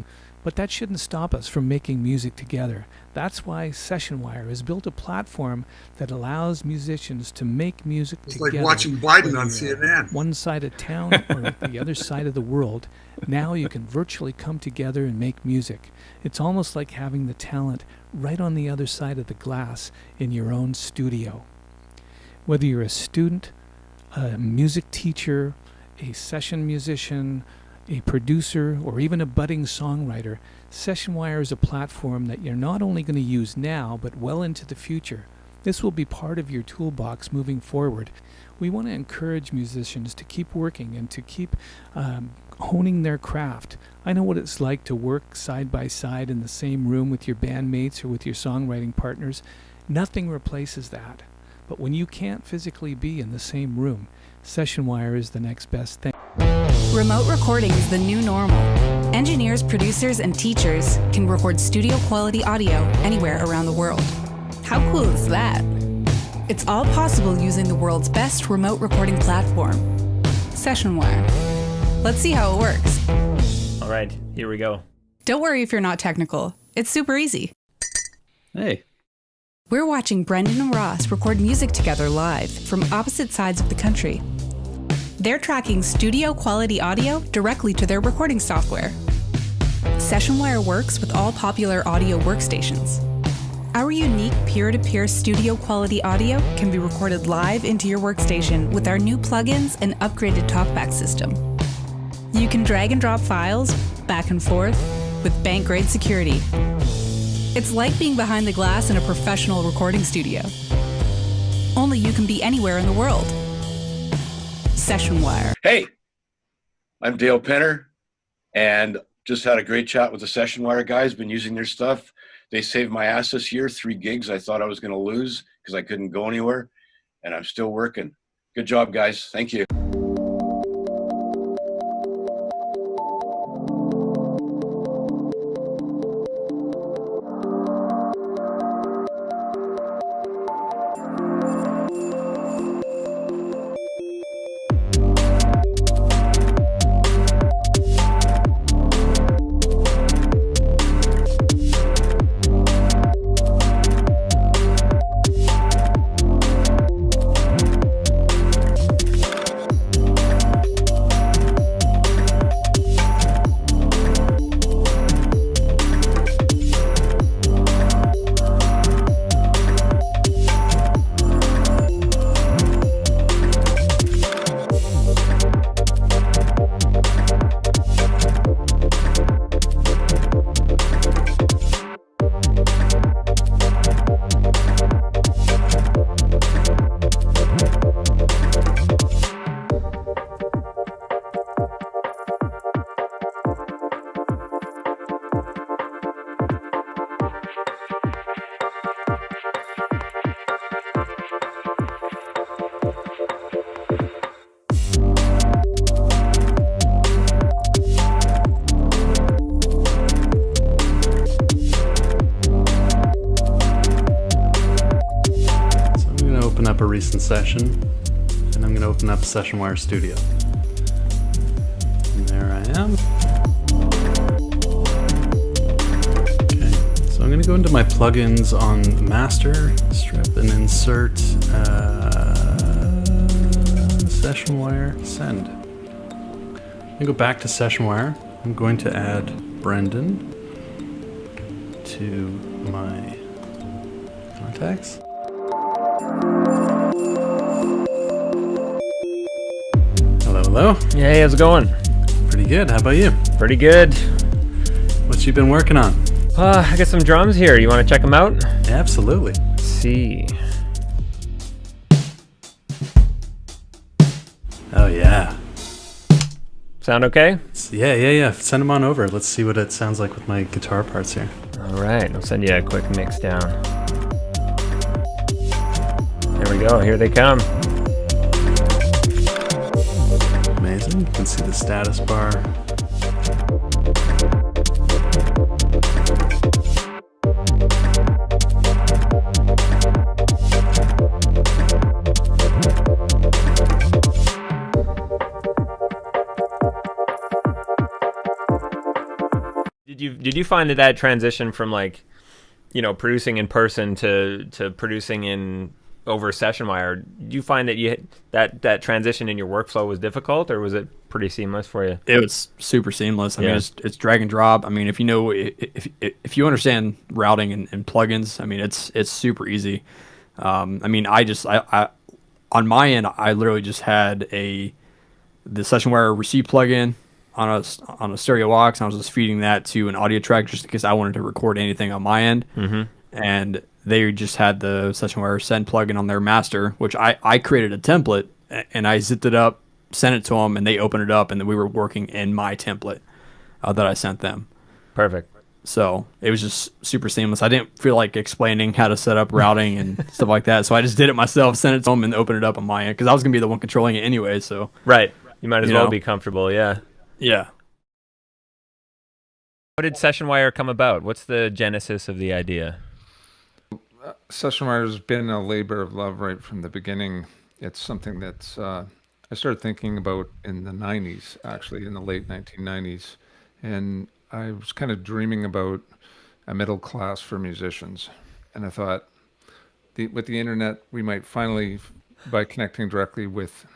but that shouldn't stop us from making music together. That's why Sessionwire has built a platform that allows musicians to make music together. It's like watching Biden on CNN. One side of town or at the other side of the world. Now you can virtually come together and make music. It's almost like having the talent right on the other side of the glass in your own studio. Whether you're a student, a music teacher, a session musician, a producer, or even a budding songwriter, Sessionwire is a platform that you're not only going to use now, but well into the future. This will be part of your toolbox moving forward. We want to encourage musicians to keep working and to keep honing their craft. I know what it's like to work side by side in the same room with your bandmates or with your songwriting partners. Nothing replaces that. But when you can't physically be in the same room, Sessionwire is the next best thing. Remote recording is the new normal. Engineers, producers, and teachers can record studio quality audio anywhere around the world. How cool is that? It's all possible using the world's best remote recording platform, Sessionwire. Let's see how it works. All right, here we go. Don't worry if you're not technical. It's super easy. Hey. We're watching Brendan and Ross record music together live from opposite sides of the country. They're tracking studio quality audio directly to their recording software. Sessionwire works with all popular audio workstations. Our unique peer-to-peer studio quality audio can be recorded live into your workstation with our new plugins and upgraded talkback system. You can drag and drop files back and forth with bank-grade security. It's like being behind the glass in a professional recording studio. Only you can be anywhere in the world. Sessionwire. Hey, I'm Dale Penner, and just had a great chat with the Sessionwire guys. Been using their stuff. They saved my ass this year. 3 gigs I thought I was going to lose because I couldn't go anywhere, and I'm still working. Good job, guys. Thank you. Recent session, and I'm going to open up Sessionwire Studio. And there I am. Okay, so I'm going to go into my plugins on Master, Strip, and insert Sessionwire Send. I'm going to go back to Sessionwire. I'm going to add Brendan to my contacts. Hello. Hey, how's it going? Pretty good. How about you? Pretty good. What you been working on? I got some drums here. You want to check them out? Absolutely. Let's see. Oh, yeah. Sound okay? Yeah. Send them on over. Let's see what it sounds like with my guitar parts here. All right. I'll send you a quick mix down. There we go. Here they come. Amazing. You can see the status bar. Did you find that transition from producing in person to producing in over Sessionwire, do you find that that transition in your workflow was difficult, or was it pretty seamless for you? It was super seamless. I mean, it's drag and drop. I mean, if you understand routing and plugins, I mean, it's super easy. I mean, I on my end, I literally just had the Sessionwire receive plugin on a stereo aux, and I was just feeding that to an audio track just because I wanted to record anything on my end. Mm-hmm. And they just had the Sessionwire send plugin on their master, which I created a template and I zipped it up sent it to them, and they opened it up, and then we were working in my template that I sent them. Perfect. So it was just super seamless. I didn't feel like explaining how to set up routing and stuff like that. So I just did it myself, sent it to them, and opened it up on my end because I was going to be the one controlling it anyway. So Right. You might as well be comfortable. Yeah. Yeah. How did Sessionwire come about? What's the genesis of the idea? Sessionwire has been a labor of love right from the beginning. It's something that's I started thinking about in the 90s, actually, in the late 1990s. And I was kind of dreaming about a middle class for musicians. And I thought, with the internet, we might finally, by connecting directly with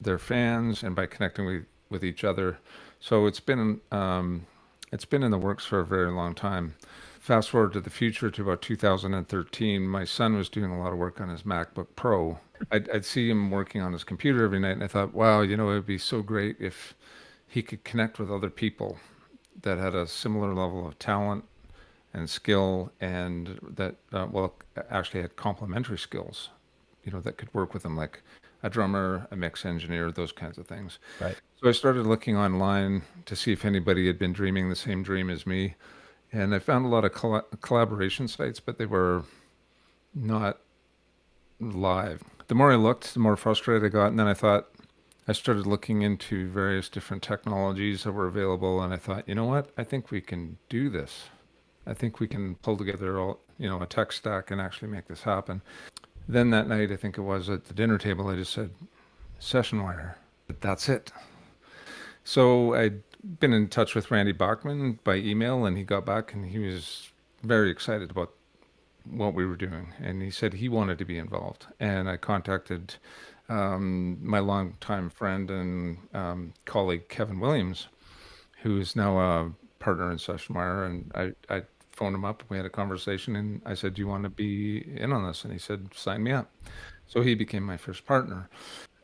their fans and by connecting with each other. So it's been in the works for a very long time. Fast forward to the future to about 2013, my son was doing a lot of work on his MacBook Pro. I'd see him working on his computer every night, and I thought, wow, it would be so great if he could connect with other people that had a similar level of talent and skill, and that actually had complementary skills, that could work with him, like a drummer, a mix engineer, those kinds of things. Right. So I started looking online to see if anybody had been dreaming the same dream as me, and I found a lot of collaboration sites, but they were not live. The more I looked, the more frustrated I got, and then I started looking into various different technologies that were available, and I thought, you know what? I think we can do this. I think we can pull together a tech stack and actually make this happen. Then that night, I think it was at the dinner table, I just said, Sessionwire. That's it. So I'd been in touch with Randy Bachman by email, and he got back, and he was very excited about what we were doing, and he said he wanted to be involved. And I contacted my longtime friend and colleague Kevin Williams, who is now a partner in Sessionwire, and I phoned him up. We had a conversation, and I said, "Do you want to be in on this?" And he said, "Sign me up." So he became my first partner.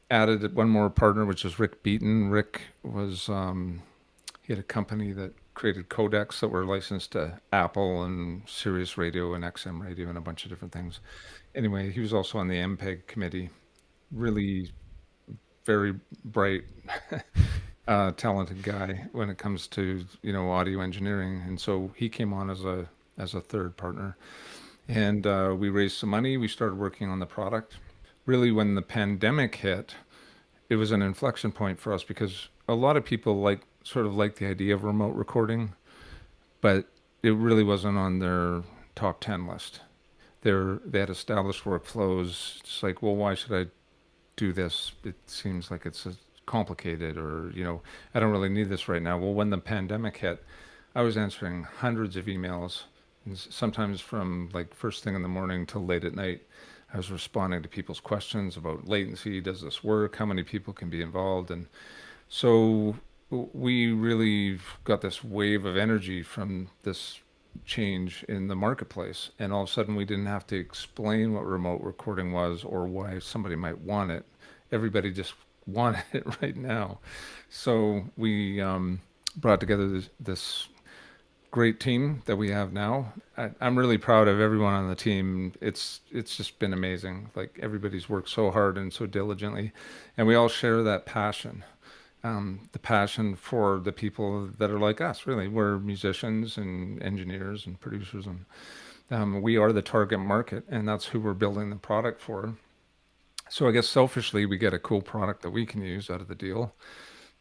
Added one more partner, which was Rick Beaton. Rick was he had a company that created codecs that were licensed to Apple and Sirius Radio and XM Radio and a bunch of different things. Anyway, he was also on the MPEG committee. Really very bright, talented guy when it comes to audio engineering, and so he came on as a third partner, and we raised some money. We started working on the product. Really, when the pandemic hit, it was an inflection point for us because a lot of people like the idea of remote recording, but it really wasn't on their top 10 list. They had established workflows. It's like, well, why should I do this? It seems like it's complicated, or I don't really need this right now. Well, when the pandemic hit, I was answering hundreds of emails, and sometimes from like first thing in the morning till late at night. I was responding to people's questions about latency. Does this work? How many people can be involved? And so we really got this wave of energy from this change in the marketplace, and all of a sudden we didn't have to explain what remote recording was or why somebody might want it. Everybody just wanted it right now. So we brought together this great team that we have now. I'm really proud of everyone on the team. It's just been amazing. Like, everybody's worked so hard and so diligently, and we all share that passion. The passion for the people that are like us, really. We're musicians and engineers and producers, and we are the target market, and that's who we're building the product for. So I guess selfishly, we get a cool product that we can use out of the deal,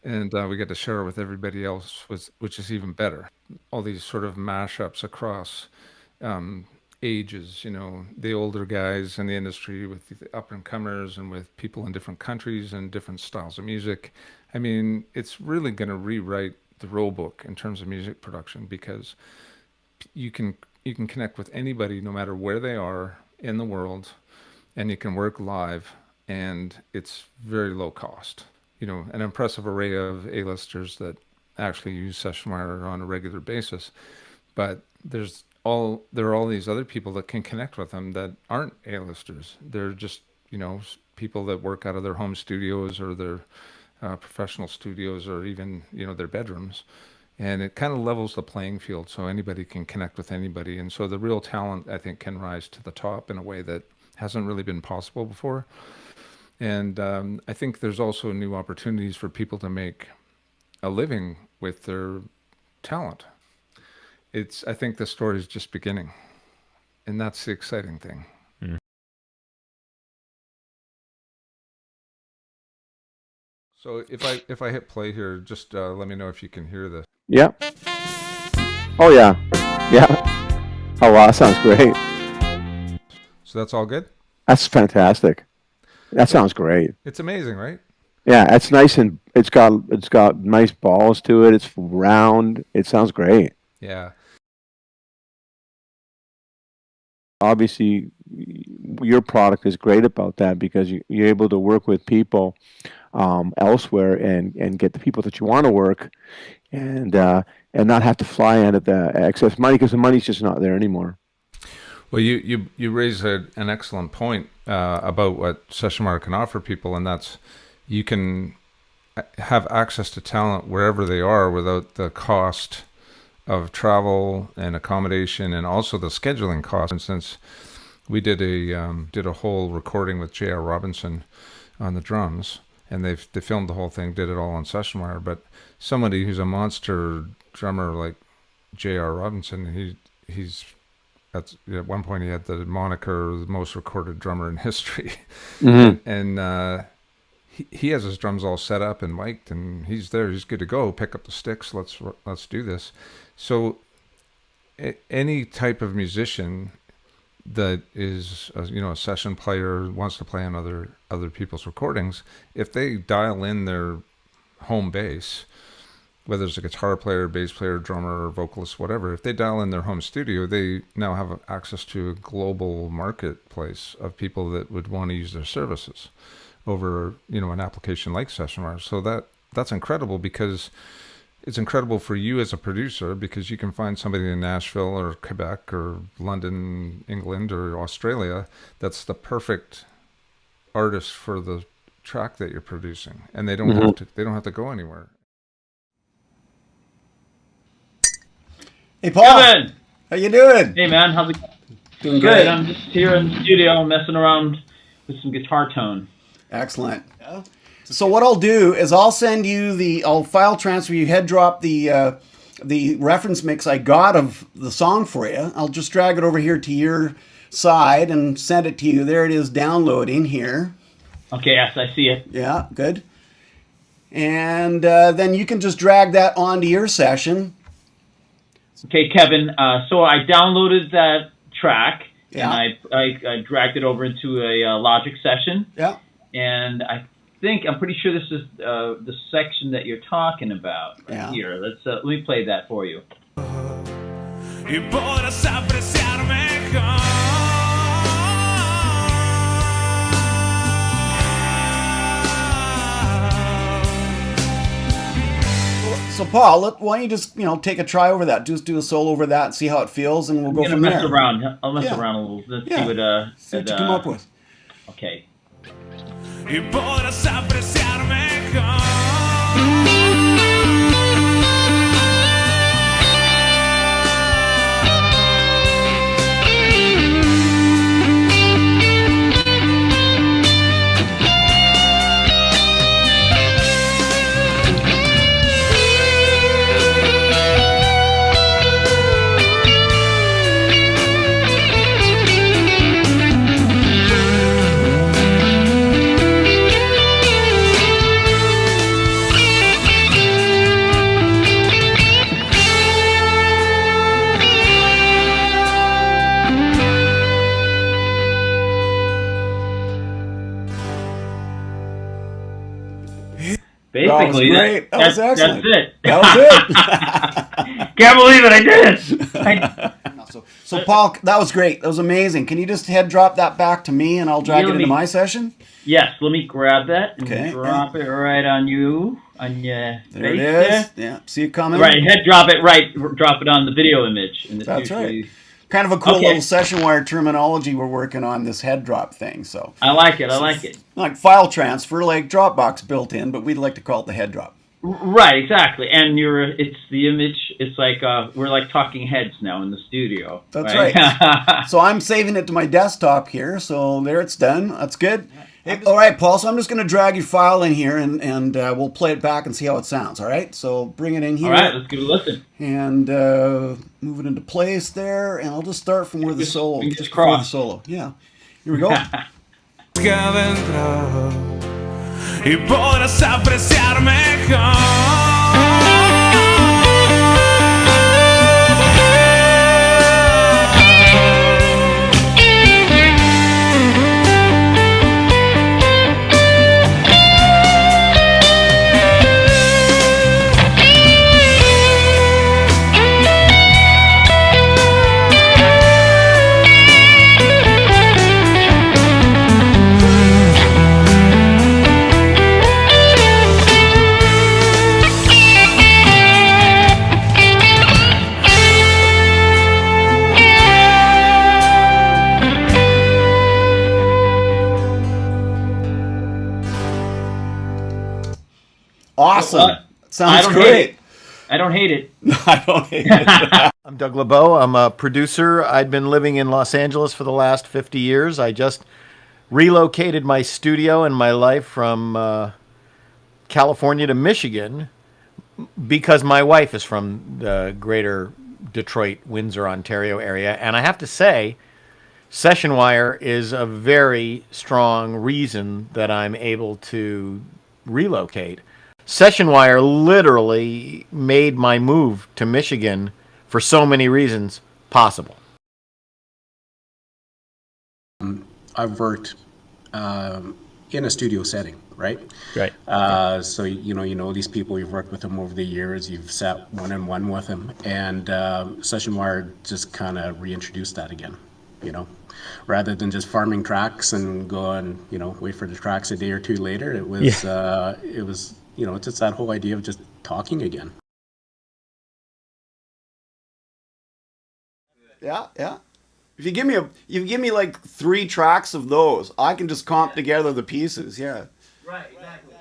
and we get to share it with everybody else, which is even better. All these sort of mashups across ages, the older guys in the industry with the up-and-comers and with people in different countries and different styles of music. I mean, it's really going to rewrite the rule book in terms of music production, because you can connect with anybody no matter where they are in the world, and you can work live, and it's very low cost. An impressive array of A-listers that actually use Sessionwire on a regular basis, but there are all these other people that can connect with them that aren't A-listers. They're just people that work out of their home studios or their professional studios, or even their bedrooms, and it kind of levels the playing field so anybody can connect with anybody. And so the real talent, I think, can rise to the top in a way that hasn't really been possible before. And I think there's also new opportunities for people to make a living with their talent. I think the story is just beginning, and that's the exciting thing. So if I hit play here, just let me know if you can hear this. Yeah. Oh yeah. Yeah. Oh wow, that sounds great. So that's all good? That's fantastic. That sounds great. It's amazing, right? Yeah, it's nice, and it's got nice balls to it. It's round. It sounds great. Yeah. Obviously, your product is great about that because you're able to work with people elsewhere and get the people that you want to work, and not have to fly in at the excess money because the money's just not there anymore. Well, you raise an excellent point about what Sessionwire can offer people, and that's you can have access to talent wherever they are without the cost of travel and accommodation, and also the scheduling cost. For instance, we did a whole recording with J.R. Robinson on the drums, and they filmed the whole thing, did it all on Sessionwire. But somebody who's a monster drummer like J.R. Robinson, he's at one point he had the moniker the most recorded drummer in history, and he has his drums all set up and mic'd, and he's there. He's good to go. Pick up the sticks. Let's do this. So any type of musician that is a session player, wants to play on other people's recordings, if they dial in their home base, whether it's a guitar player, bass player, drummer, or vocalist, whatever, if they dial in their home studio, they now have access to a global marketplace of people that would want to use their services over an application like Sessionwire. So that's incredible, because it's incredible for you as a producer, because you can find somebody in Nashville or Quebec or London, England, or Australia that's the perfect artist for the track that you're producing, and they don't have to go anywhere. Hey Paul, Kevin, how you doing? Hey man, how's it going? Doing Good. great. I'm just here in the studio messing around with some guitar tone. Excellent. So what I'll do is I'll send you I'll file transfer you, head drop the reference mix I got of the song for you. I'll just drag it over here to your side and send it to you. There it is, downloading here. Okay, yes, I see it. Yeah, good. And then you can just drag that onto your session. Okay, Kevin. So I downloaded that track, Yeah. and I dragged it over into a Logic session. Yeah. And I'm pretty sure this is the section that you're talking about right Yeah. here. Let me play that for you. So Paul, why don't you just take a try over that? Just do a solo over that and see how it feels, and we'll go from there. I'll mess around a little. Let's see what see what you come up with. Okay. Basically, that was excellent. That's it. That was it. Can't believe it! I did it. So Paul, that was great. That was amazing. Can you just head drop that back to me, and I'll drag it into my session? Yes. Let me grab that and Okay, drop it right on you on your There face it is. there. Yeah. See it coming? Right. Head drop it right. Drop it on the video image. And That's right. Kind of a cool little Sessionwire terminology we're working on, this head drop thing. So I like it. I like it. Like file transfer, like Dropbox built in, but we'd like to call it the head drop. Right, exactly. And it's the image. It's like we're like talking heads now in the studio. That's right. So I'm saving it to my desktop here. So there it's done. That's good. All right, Paul. So I'm just going to drag your file in here, and we'll play it back and see how it sounds. All right. So bring it in here. All right, let's give it a listen. And move it into place there, and I'll just start from where the solo. Just before the solo. Yeah. Here we go. Y podrás apreciar mejor. Awesome. Sounds great. I don't hate it. I don't hate it. I'm Doug LeBeau. I'm a producer. I'd been living in Los Angeles for the last 50 years. I just relocated my studio and my life from California to Michigan because my wife is from the greater Detroit, Windsor, Ontario area. And I have to say, Sessionwire is a very strong reason that I'm able to relocate. Sessionwire literally made my move to Michigan for so many reasons possible. I've worked in a studio setting, right? Right. So you know these people. You've worked with them over the years. You've sat one-on-one with them, and Sessionwire just kind of reintroduced that again. You know, rather than just farming tracks and go and wait for the tracks a day or two later. It was it's just that whole idea of just talking again. Yeah. If you give me like 3 tracks of those, I can just comp together the pieces. Yeah. Right. Exactly.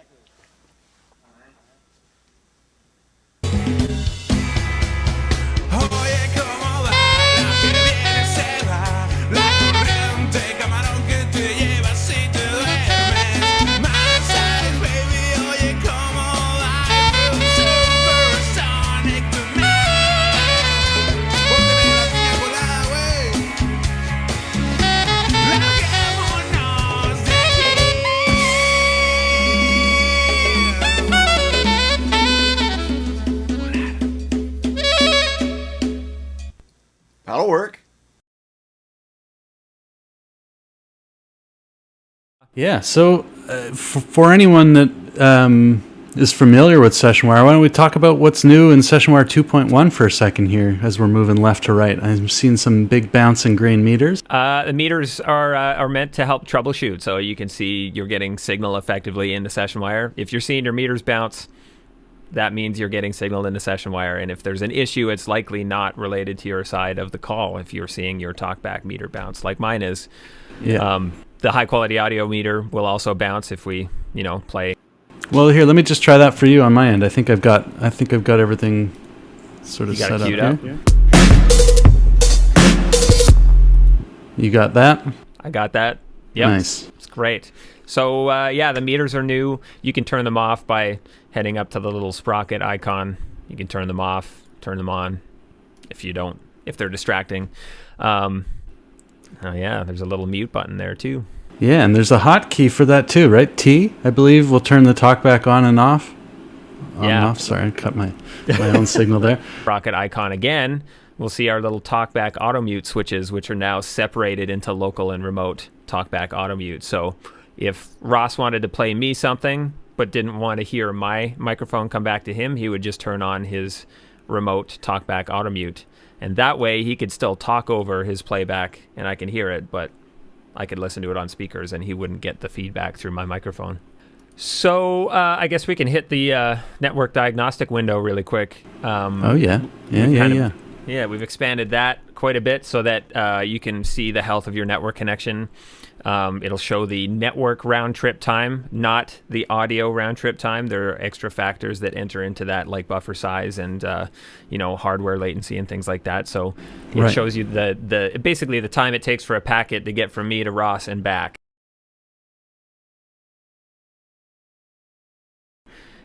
That'll work. Yeah, so for anyone that is familiar with Sessionwire, why don't we talk about what's new in Sessionwire 2.1 for a second here as we're moving left to right. I'm seeing some big bouncing grain meters. The meters are meant to help troubleshoot, so you can see you're getting signal effectively into Sessionwire. If you're seeing your meters bounce, that means you're getting signal into Sessionwire, and if there's an issue, it's likely not related to your side of the call if you're seeing your talkback meter bounce, like mine is. Yeah. The high-quality audio meter will also bounce if we, play. Well, here, let me just try that for you on my end. I think I've got everything sort of set up here. You got that? I got that. Yep. Nice. It's great. So, the meters are new. You can turn them off by heading up to the little sprocket icon. You can turn them off, turn them on if they're distracting. There's a little mute button there too. Yeah, and there's a hotkey for that too, right? T, I believe, will turn the talkback on and off. On and off. Sorry, I cut my own signal there. Sprocket icon again. We'll see our little talkback auto mute switches, which are now separated into local and remote talkback auto mute. So if Ross wanted to play me something but didn't want to hear my microphone come back to him, he would just turn on his remote talkback auto mute. And that way he could still talk over his playback and I can hear it, but I could listen to it on speakers and he wouldn't get the feedback through my microphone. So I guess we can hit the network diagnostic window really quick. Yeah, we've expanded that quite a bit so that you can see the health of your network connection. It'll show the network round-trip time, not the audio round-trip time. There are extra factors that enter into that, like buffer size and hardware latency and things like that. So it shows you basically the time it takes for a packet to get from me to Ross and back.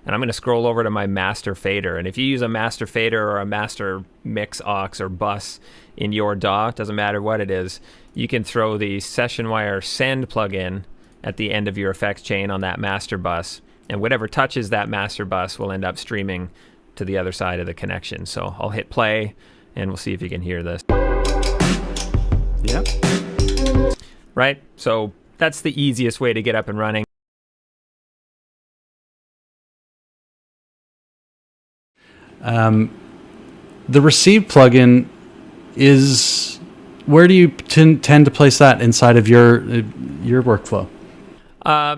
and I'm going to scroll over to my master fader. And if you use a master fader or a master mix aux or bus in your DAW, it doesn't matter what it is, you can throw the Sessionwire send plugin at the end of your effects chain on that master bus, and whatever touches that master bus will end up streaming to the other side of the connection. So I'll hit play, and we'll see if you can hear this. Yep. Right? So that's the easiest way to get up and running. The receive plugin is, where do you tend to place that inside of your workflow?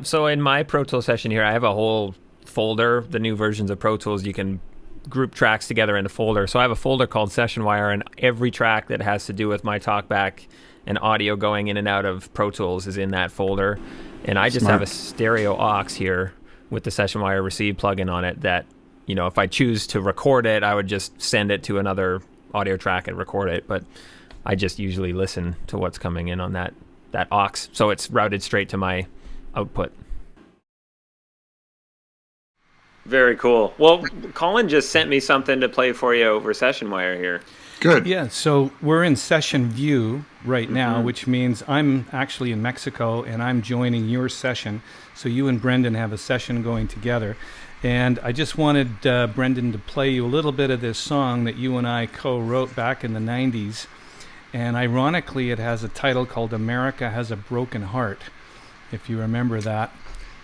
So in my Pro Tools session here, I have a whole folder, the new versions of Pro Tools, you can group tracks together in a folder. So I have a folder called Sessionwire, and every track that has to do with my talkback and audio going in and out of Pro Tools is in that folder. And I just have a stereo aux here with the Sessionwire receive plugin on it that, you know, if I choose to record it, I would just send it to another audio track and record it. But I just usually listen to what's coming in on that aux. So it's routed straight to my output. Very cool. Well, Colin just sent me something to play for you over Sessionwire here. Good. Yeah, so we're in session view right now, which means I'm actually in Mexico and I'm joining your session. So you and Brendan have a session going together. And I just wanted Brendan to play you a little bit of this song that you and I co-wrote back in the 90s. And ironically, it has a title called America Has a Broken Heart, if you remember that.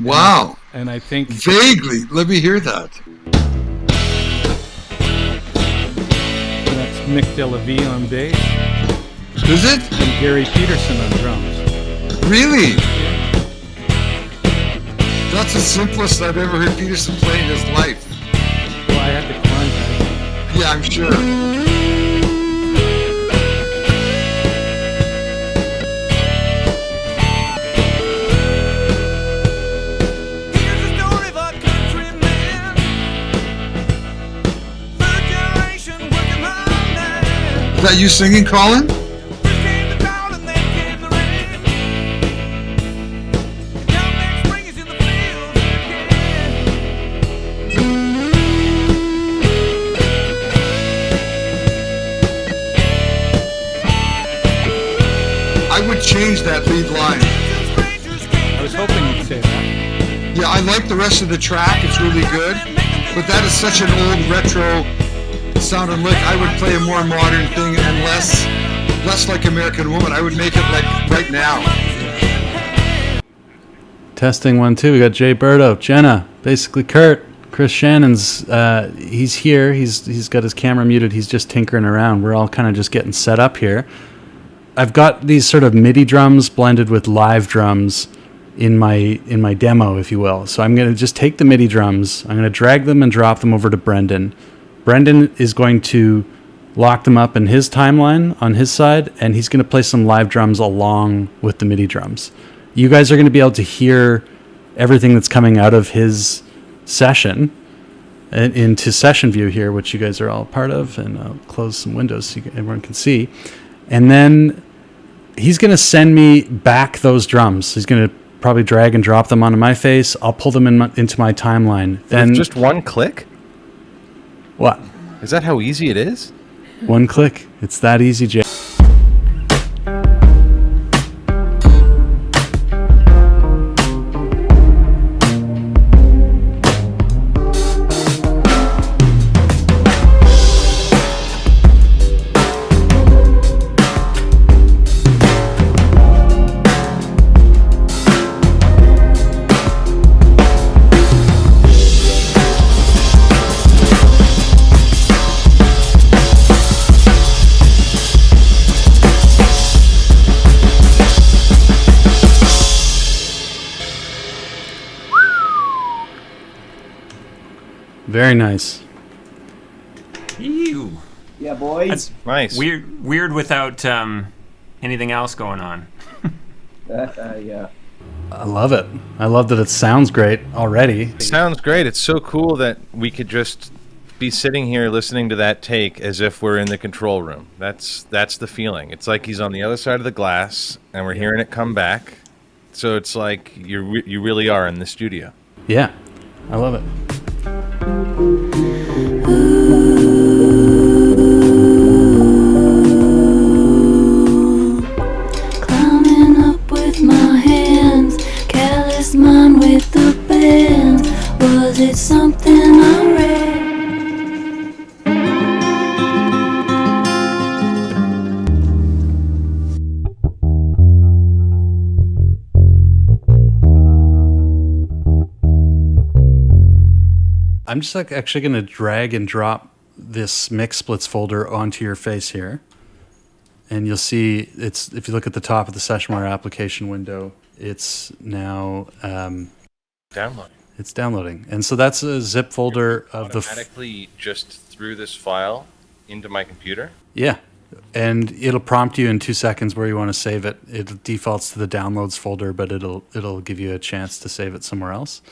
Wow. And I think... Vaguely. Let me hear that. That's Mick DeLaVie on bass. Is it? And Gary Peterson on drums. Really? That's the simplest I've ever heard Peterson play in his life. Well, I had to climb that. Yeah, I'm sure. Is that you singing, Colin? I would change that lead line. I was hoping you'd say that. Yeah, I like the rest of the track. It's really good. But that is such an old retro sounding lick. I would play a more modern thing and less like American Woman. I would make it like right now. Testing 1 2. We got Jay Berto, Jenna, basically Kurt, Chris Shannon's. He's here. He's got his camera muted. He's just tinkering around. We're all kind of just getting set up here. I've got these sort of MIDI drums blended with live drums in my demo, if you will. So I'm going to just take the MIDI drums. I'm going to drag them and drop them over to Brendan. Brendan is going to lock them up in his timeline on his side, and he's going to play some live drums along with the MIDI drums. You guys are going to be able to hear everything that's coming out of his session into session view here, which you guys are all part of, and I'll close some windows so everyone can see. And then he's going to send me back those drums. He's going to probably drag and drop them onto my face. I'll pull them into my timeline. Then with just one click? What? Is that how easy it is? One click. It's that easy, Jay. Very nice. Ew. Yeah, boys. That's nice. Weird without anything else going on. Yeah. I love it. I love that it sounds great already. It sounds great. It's so cool that we could just be sitting here listening to that take as if we're in the control room. That's the feeling. It's like he's on the other side of the glass and we're hearing it come back. So it's like you really are in the studio. Yeah, I love it. Climbing up with my hands, careless mind with the bands. Was it something I read? I'm just actually going to drag and drop this mix splits folder onto your face here. And you'll see it's, if you look at the top of the Sessionwire application window, it's now Downloading. It's downloading. And so that's a zip folder of the Automatically just threw this file into my computer. Yeah. And it'll prompt you in 2 seconds where you want to save it. It defaults to the downloads folder, but it'll give you a chance to save it somewhere else.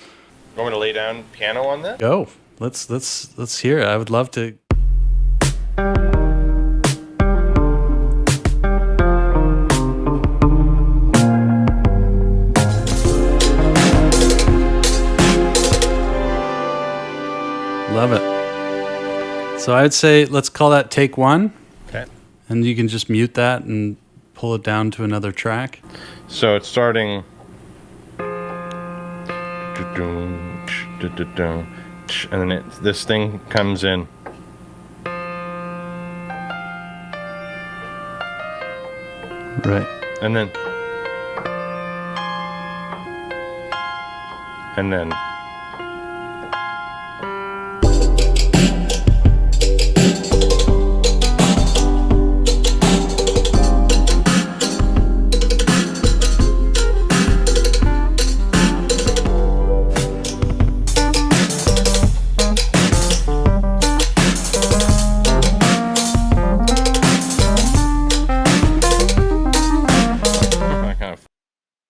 You want me to lay down piano on this? Go. Let's hear it. I would love to. Love it. So I would say let's call that take one. Okay. And you can just mute that and pull it down to another track. So it's starting. And then this thing comes in. Right. And then.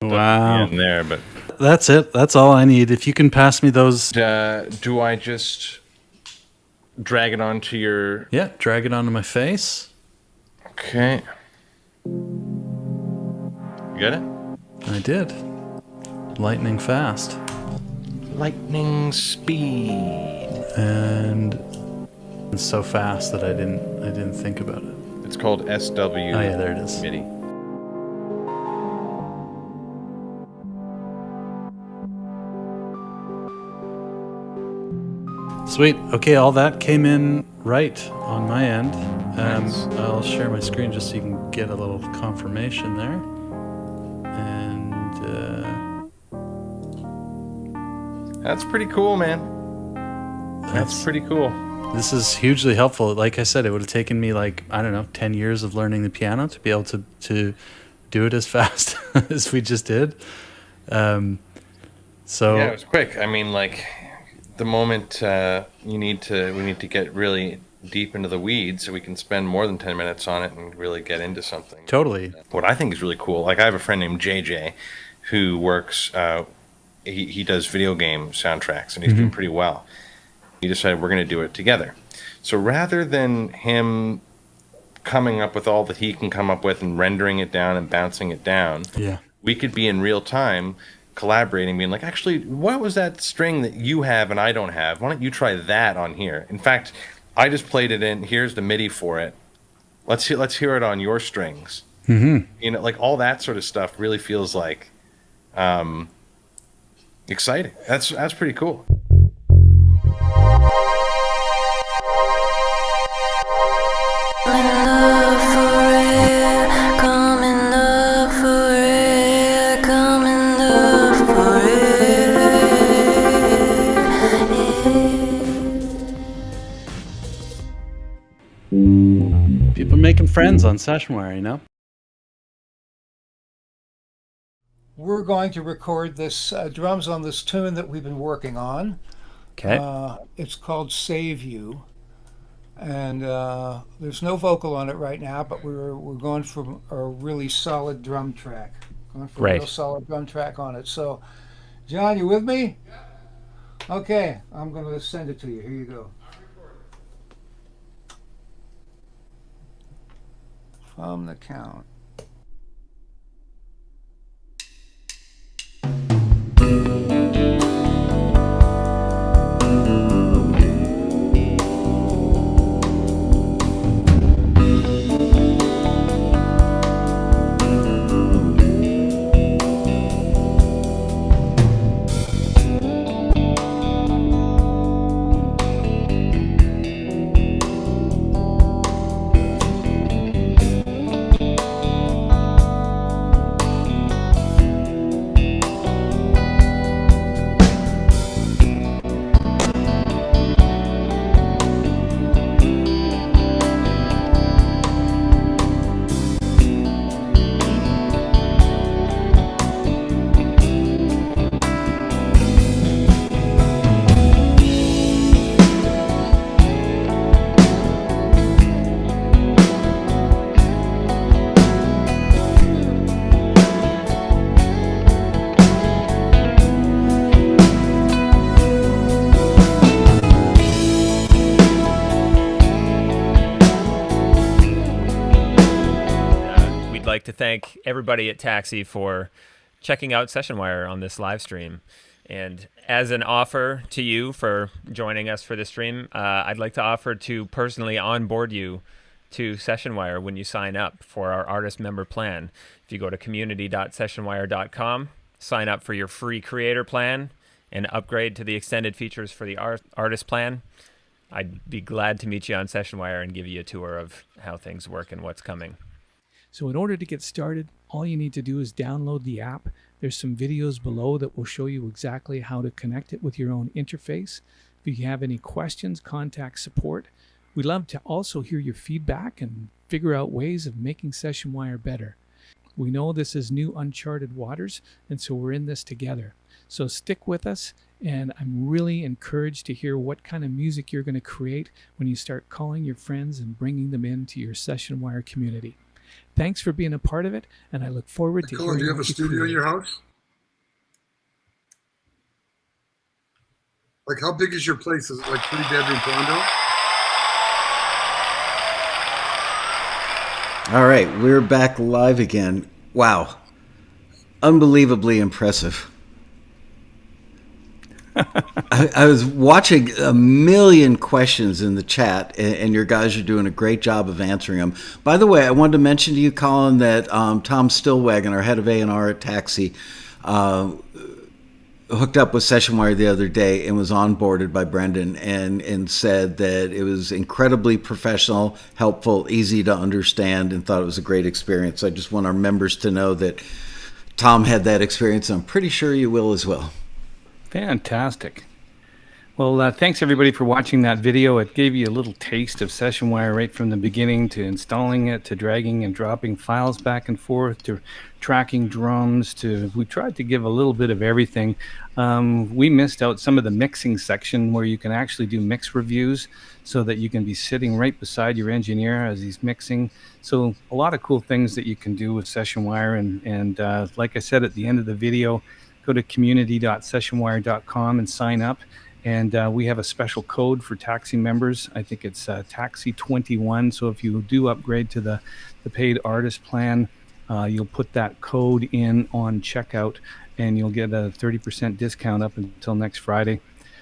Wow. In there, but that's it. That's all I need. If you can pass me those. Do I just drag it onto your? Yeah, drag it onto my face. Okay. Get it? I did. Lightning fast. Lightning speed. And it's so fast that I didn't think about it. It's called SW. Oh yeah, there it is. MIDI. Sweet. Okay, all that came in right on my end. Nice. I'll share my screen just so you can get a little confirmation there. And that's pretty cool, man. That's pretty cool. This is hugely helpful. Like I said, it would have taken me 10 years of learning the piano to be able to do it as fast as we just did. So yeah, it was quick. I mean, the moment we need to get really deep into the weeds so we can spend more than 10 minutes on it and really get into something. Totally. What I think is really cool, I have a friend named JJ who works, he does video game soundtracks and he's doing pretty well. He decided we're going to do it together. So rather than him coming up with all that he can come up with and rendering it down and bouncing it down, we could be in real time collaborating, being like, actually, what was that string that you have and I don't have? Why don't you try that on here? In fact, I just played it in. Here's the MIDI for it. Let's hear it on your strings. You know, all that sort of stuff really feels like exciting. That's pretty cool. People making friends on Sessionwire, you know? We're going to record this drums on this tune that we've been working on. Okay. It's called Save You. And there's no vocal on it right now, but we're going for a really solid drum track. Going for a real solid drum track on it. So, John, you with me? Yeah. Okay, I'm going to send it to you. Here you go. From the count. like to thank everybody at Taxi for checking out Sessionwire on this live stream. And as an offer to you for joining us for this stream, I'd like to offer to personally onboard you to Sessionwire when you sign up for our artist member plan. If you go to community.sessionwire.com, sign up for your free creator plan, and upgrade to the extended features for the artist plan, I'd be glad to meet you on Sessionwire and give you a tour of how things work and what's coming. So in order to get started, all you need to do is download the app. There's some videos below that will show you exactly how to connect it with your own interface. If you have any questions, contact support. We'd love to also hear your feedback and figure out ways of making Sessionwire better. We know this is new uncharted waters, and so we're in this together. So stick with us, and I'm really encouraged to hear what kind of music you're going to create when you start calling your friends and bringing them into your Sessionwire community. Thanks for being a part of it, and I look forward to hearing Do you have a studio in your house? Like, how big is your place? Is it like 3-bedroom condo? All right, we're back live again. Wow. Unbelievably impressive. I was watching a million questions in the chat, and your guys are doing a great job of answering them. By the way, I wanted to mention to you, Colin, that Tom Stillwagon, our head of A&R at Taxi, hooked up with Sessionwire the other day and was onboarded by Brendan and said that it was incredibly professional, helpful, easy to understand, and thought it was a great experience. I just want our members to know that Tom had that experience, and I'm pretty sure you will as well. Fantastic. Well, thanks everybody for watching that video. It gave you a little taste of Sessionwire right from the beginning, to installing it, to dragging and dropping files back and forth, to tracking drums, we tried to give a little bit of everything. We missed out some of the mixing section where you can actually do mix reviews so that you can be sitting right beside your engineer as he's mixing. So a lot of cool things that you can do with Sessionwire. And like I said at the end of the video, go to community.sessionwire.com and sign up. And we have a special code for Taxi members. I think it's Taxi21. So if you do upgrade to the paid artist plan, you'll put that code in on checkout, and you'll get a 30% discount up until next Friday.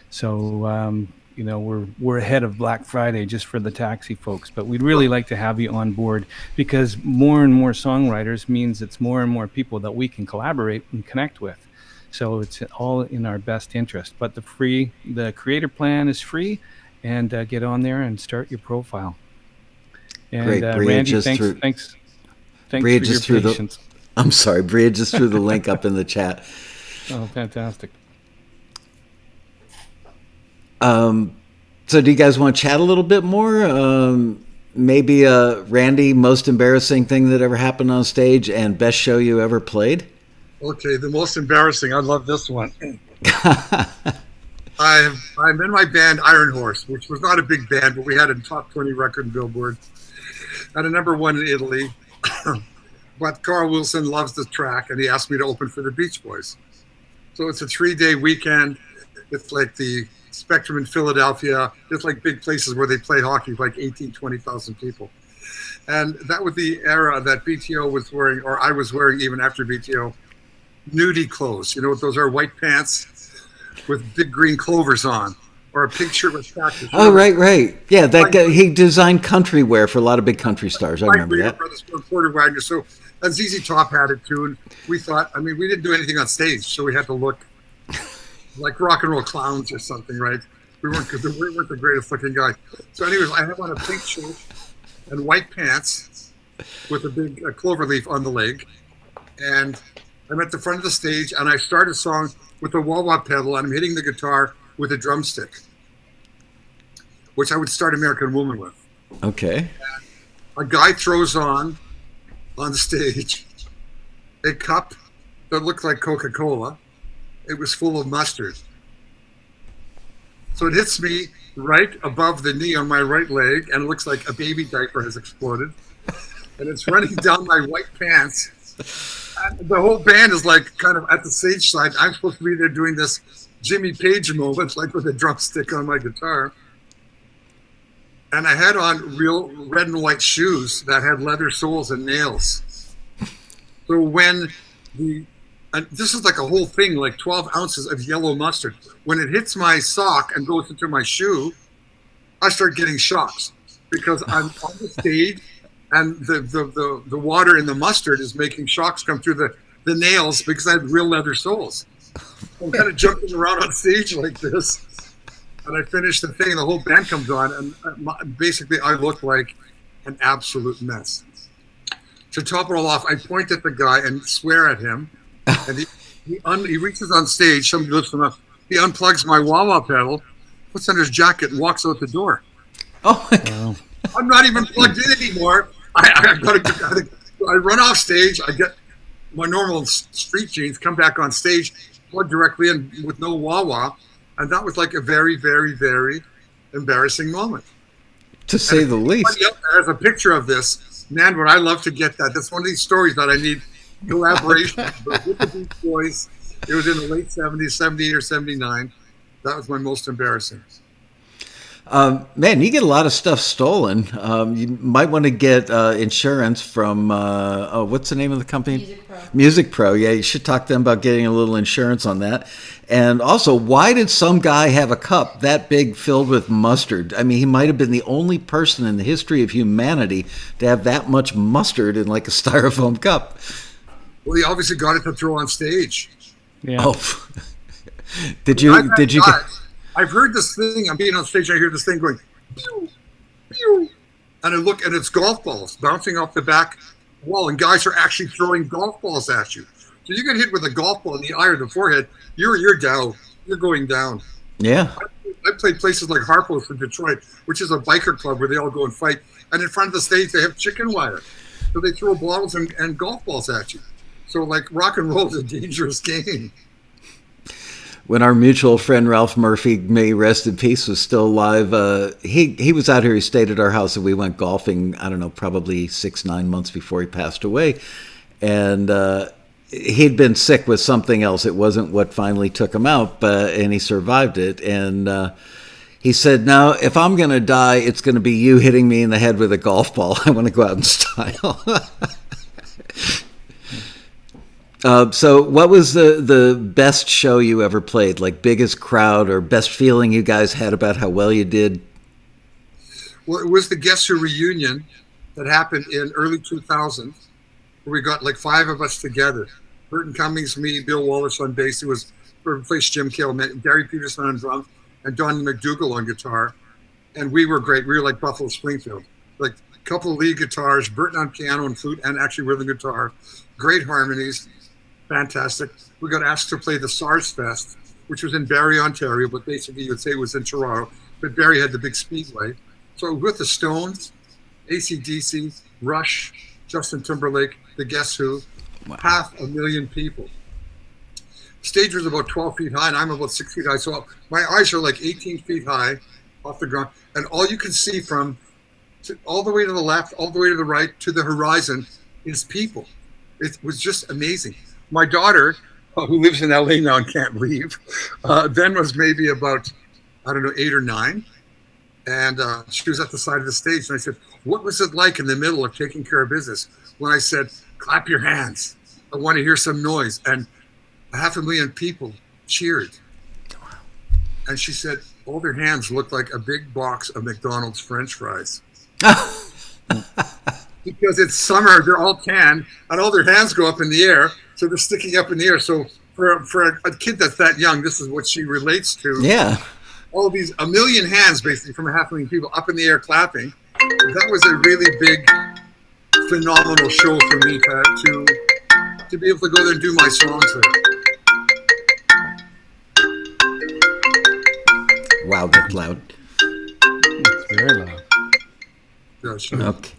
So we're ahead of Black Friday just for the Taxi folks. But we'd really like to have you on board, because more and more songwriters means it's more and more people that we can collaborate and connect with. So it's all in our best interest. But the creator plan is free, and get on there and start your profile. And great. Randy, thanks Bria for your patience. I'm sorry, Bria just threw the link up in the chat. Oh, fantastic. So do you guys want to chat a little bit more? Maybe Randy, most embarrassing thing that ever happened on stage, and best show you ever played? Okay, the most embarrassing. I love this one. I'm in my band Iron Horse, which was not a big band, but we had a top 20 record in Billboard. Had a #1 in Italy. But Carl Wilson loves the track, and he asked me to open for the Beach Boys. So it's a 3-day weekend. It's like the Spectrum in Philadelphia. It's like big places where they play hockey, like 18, 20,000 people. And that was the era that BTO was wearing, or I was wearing even after BTO, nudie clothes. You know what those are? White pants with big green clovers on, or a pink shirt with cactus. Oh, right. Yeah, that guy, he designed country wear for a lot lot of big country stars. I remember that. Porter Wagner. So ZZ Top had it too. And we thought, we didn't do anything on stage, so we had to look like rock and roll clowns or something, right? We weren't the greatest looking guy. So anyways, I have on a pink shirt and white pants with a big clover leaf on the leg. And I'm at the front of the stage, and I start a song with a wah-wah pedal, and I'm hitting the guitar with a drumstick, which I would start American Woman with. Okay. And a guy throws on the stage a cup that looked like Coca-Cola. It was full of mustard. So it hits me right above the knee on my right leg, and it looks like a baby diaper has exploded. And it's running down my white pants. And the whole band is like kind of at the stage side. I'm supposed to be there doing this Jimmy Page moment, like with a drumstick on my guitar. And I had on real red and white shoes that had leather soles and nails. So when and this is like a whole thing, like 12 ounces of yellow mustard. When it hits my sock and goes into my shoe, I start getting shocks because I'm on the stage and the water in the mustard is making shocks come through the nails because I have real leather soles. I'm kind of jumping around on stage like this. And I finish the thing, the whole band comes on, and basically I look like an absolute mess. To top it all off, I point at the guy and swear at him. And he reaches on stage, somebody lifts him up. He unplugs my wah-wah pedal, puts on his jacket, and walks out the door. Oh, my God. I'm not even plugged in anymore. I run off stage. I get my normal street jeans, come back on stage, plug directly in with no wah-wah. And that was like a very, very, very embarrassing moment. To say the least. There's a picture of this. Man, would I love to get that. That's one of these stories that I need collaboration. But with the Beach Boys, it was in the late 70s, 78 or 79. That was my most embarrassing. Man, you get a lot of stuff stolen. You might want to get insurance from, what's the name of the company? Music Pro. Yeah, you should talk to them about getting a little insurance on that. And also, why did some guy have a cup that big filled with mustard? I mean, he might have been the only person in the history of humanity to have that much mustard in like a styrofoam cup. Well, he obviously got it to throw on stage. Yeah. Oh. Did you get... I've heard this thing. I'm being on stage. I hear this thing going, pew, pew, and I look, and it's golf balls bouncing off the back wall, and guys are actually throwing golf balls at you. So you get hit with a golf ball in the eye or the forehead, you're down. You're going down. Yeah. I played places like Harpo's in Detroit, which is a biker club where they all go and fight. And in front of the stage, they have chicken wire, so they throw bottles and golf balls at you. So like rock and roll is a dangerous game. When our mutual friend Ralph Murphy, may rest in peace, was still alive, he was out here. He stayed at our house, and we went golfing. I don't know, probably 6-9 months before he passed away, and he'd been sick with something else. It wasn't what finally took him out, and he survived it. And he said, "Now, if I'm going to die, it's going to be you hitting me in the head with a golf ball. I want to go out in style." So what was the best show you ever played? Like biggest crowd or best feeling you guys had about how well you did? Well, it was the Guess Who reunion that happened in early 2000, where we got like 5 of us together. Burton Cummings, me, Bill Wallace on bass. It was replaced Jim Cale, Gary Peterson on drums, and Donnie McDougall on guitar. And we were great. We were like Buffalo Springfield. Like a couple of lead guitars, Burton on piano and flute, and actually rhythm guitar. Great harmonies. Fantastic. We got asked to play the SARS Fest, which was in Barrie, Ontario, but basically you would say it was in Toronto. But Barrie had the big speedway. So with the Stones, AC/DC, Rush, Justin Timberlake, the Guess Who, 500,000 people. Stage was about 12 feet high, and I'm about 6 feet high. So my eyes are like 18 feet high off the ground. And all you can see from all the way to the left, all the way to the right, to the horizon is people. It was just amazing. My daughter, who lives in LA now and can't leave, then was maybe about, 8 or 9. And she was at the side of the stage. And I said, what was it like in the middle of taking care of business? When I said, clap your hands. I want to hear some noise. And 500,000 people cheered. And she said, all their hands looked like a big box of McDonald's French fries. Because it's summer, they're all tan, and all their hands go up in the air, so they're sticking up in the air. So for a kid that's that young, this is what she relates to. Yeah. All these, 1 million hands, basically, from 500,000 people up in the air clapping. That was a really big, phenomenal show for me to be able to go there and do my songs there. Wow, that's loud. It's very loud. Gosh, okay.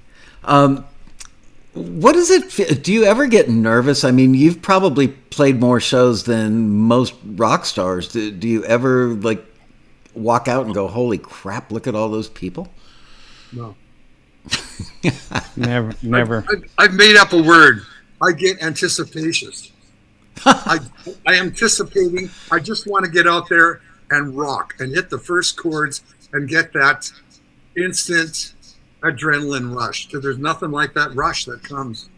What does it feel? Do you ever get nervous? I mean, you've probably played more shows than most rock stars. Do you ever like walk out and go, holy crap, look at all those people? No. Never. I've made up a word. I get anticipatious. I anticipating. I just want to get out there and rock and hit the first chords and get that instant adrenaline rush. Because there's nothing like that rush that comes.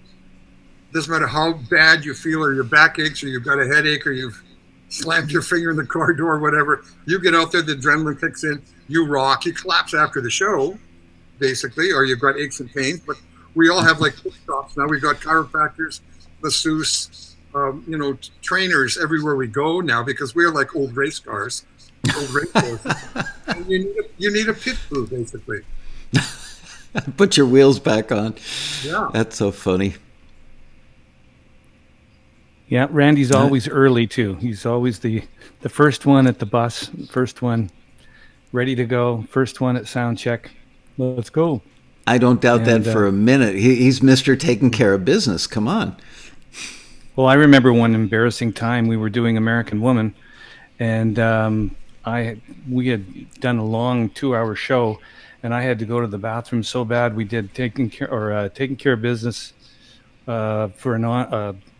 Doesn't matter how bad you feel, or your back aches, or you've got a headache, or you've slammed your finger in the car door, whatever. You get out there, the adrenaline kicks in, you rock, you collapse after the show, basically, or you've got aches and pains. But we all have like stops now. We've got chiropractors, masseuse, trainers everywhere we go now, because we're like old race cars, old race horses. And you need a pit crew, basically. Put your wheels back on. Yeah. That's so funny. Yeah, Randy's always early too. He's always the first one at the bus, first one ready to go, first one at sound check. Let's go. I don't doubt that for a minute. He's Mr. Taking Care of Business. Come on. Well, I remember one embarrassing time we were doing American Woman, and we had done a long 2-hour show, and I had to go to the bathroom so bad. We did Taking Care of Business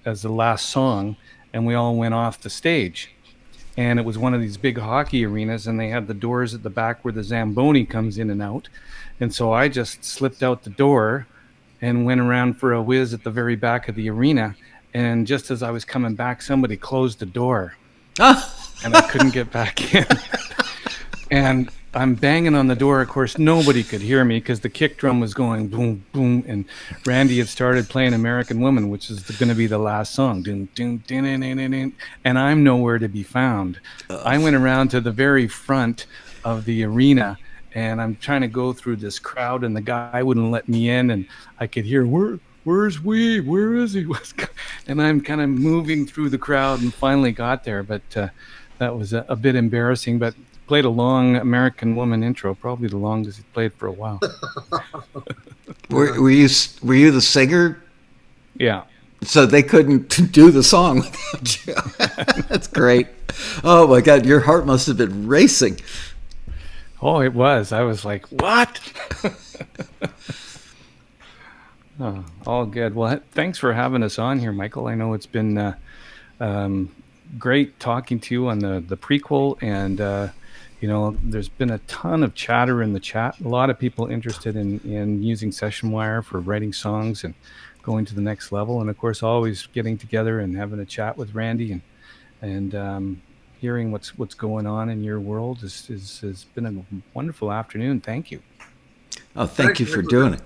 as the last song, and we all went off the stage. And it was one of these big hockey arenas, and they had the doors at the back where the Zamboni comes in and out. And so I just slipped out the door and went around for a whiz at the very back of the arena. And just as I was coming back, somebody closed the door. And I couldn't get back in. And I'm banging on the door. Of course, nobody could hear me because the kick drum was going boom, boom. And Randy had started playing American Woman, which is going to be the last song. And I'm nowhere to be found. I went around to the very front of the arena, and I'm trying to go through this crowd, and the guy wouldn't let me in. And I could hear, where's Weave? Where is he? And I'm kind of moving through the crowd and finally got there. But that was a bit embarrassing. But played a long American Woman intro, probably the longest he played for a while. Were you the singer? Yeah. So they couldn't do the song without you. That's great. Oh my God, your heart must have been racing. Oh, it was. I was like, what? Oh, all good. Well, thanks for having us on here, Michael. I know it's been great talking to you on the prequel, and there's been a ton of chatter in the chat. A lot of people interested in using Sessionwire for writing songs and going to the next level. And of course, always getting together and having a chat with Randy and hearing what's going on in your world has been a wonderful afternoon. Thank you. Oh, thank you for doing it.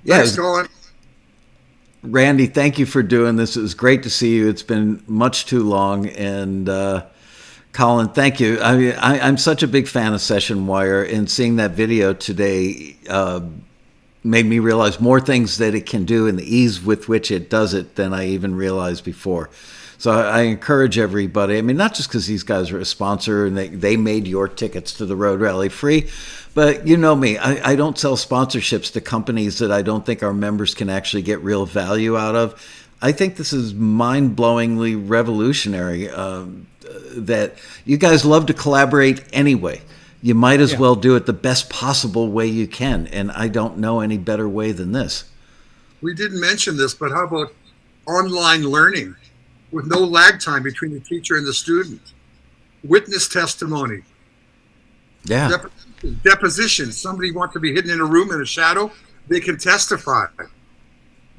Yeah, Thanks, Colin. Randy, thank you for doing this. It was great to see you. It's been much too long, and Colin, thank you. I mean, I'm such a big fan of Sessionwire, and seeing that video today made me realize more things that it can do and the ease with which it does it than I even realized before. So I encourage everybody. I mean, not just because these guys are a sponsor and they made your tickets to the Road Rally free, but you know me, I don't sell sponsorships to companies that I don't think our members can actually get real value out of. I think this is mind-blowingly revolutionary. That you guys love to collaborate anyway. You might as well do it the best possible way you can, and I don't know any better way than this. We didn't mention this, but how about online learning with no lag time between the teacher and the student? Witness testimony. Yeah. Deposition. Somebody wants to be hidden in a room in a shadow, they can testify.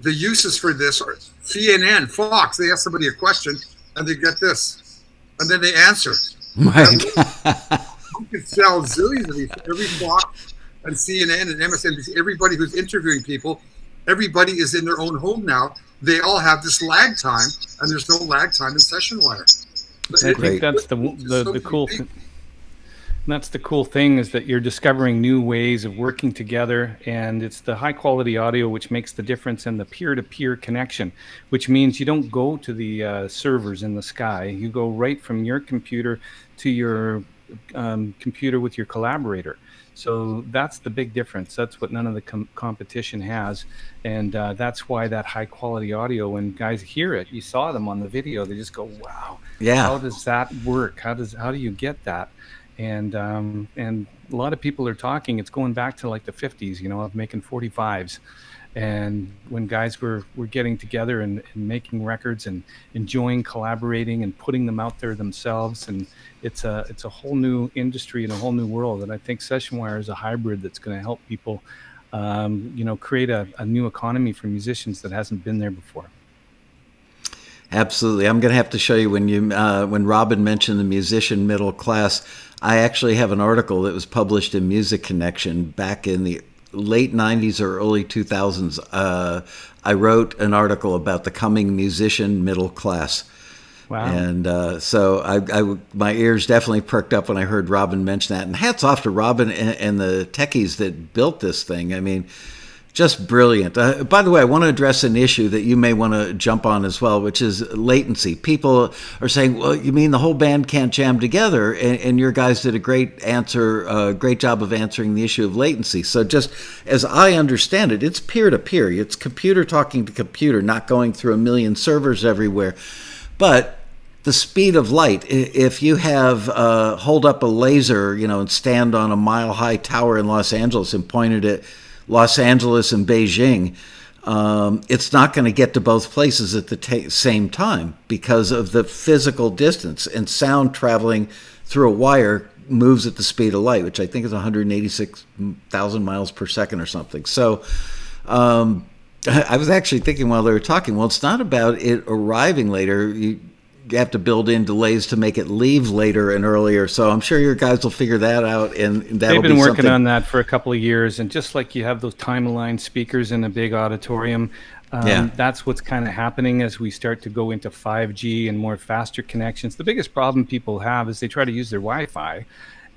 The uses for this are CNN, Fox, they ask somebody a question and they get this. And then they answer. Right. You could sell zillions of these. Every Fox and CNN and MSNBC, everybody who's interviewing people, everybody is in their own home now. They all have this lag time, and there's no lag time in Sessionwire. I think that's the cool thing. That's the cool thing, is that you're discovering new ways of working together, and it's the high quality audio which makes the difference, in the peer-to-peer connection, which means you don't go to the servers in the sky. You go right from your computer to your computer with your collaborator. So that's the big difference. That's what none of the competition has, and that's why that high quality audio, when guys hear it, you saw them on the video, they just go, wow, yeah, how does that work? How do you get that? And a lot of people are talking, it's going back to like the 50s, of making 45s. And when guys were getting together and making records and enjoying collaborating and putting them out there themselves. And it's a whole new industry and a whole new world. And I think Sessionwire is a hybrid that's going to help people, create a new economy for musicians that hasn't been there before. Absolutely. I'm going to have to show you when Robin mentioned the musician middle class. I actually have an article that was published in Music Connection back in the late 90s or early 2000s. I wrote an article about the coming musician middle class. Wow. And so my ears definitely perked up when I heard Robin mention that. And hats off to Robin and the techies that built this thing. I mean, just brilliant. By the way, I want to address an issue that you may want to jump on as well, which is latency. People are saying, well, you mean the whole band can't jam together? And your guys did a great job of answering the issue of latency. So just as I understand it, it's peer-to-peer. It's computer talking to computer, not going through a million servers everywhere. But the speed of light, if you have hold up a laser, and stand on a mile-high tower in Los Angeles and point it at Los Angeles and Beijing, it's not going to get to both places at the same time because of the physical distance. And sound traveling through a wire moves at the speed of light, which I think is 186,000 miles per second or something. So I was actually thinking while they were talking, well, it's not about it arriving later. You have to build in delays to make it leave later and earlier. So I'm sure your guys will figure that out, and that'll be They've been working something on that for a couple of years, and just like you have those time-aligned speakers in a big auditorium, that's what's kind of happening as we start to go into 5G and more faster connections. The biggest problem people have is they try to use their Wi-Fi,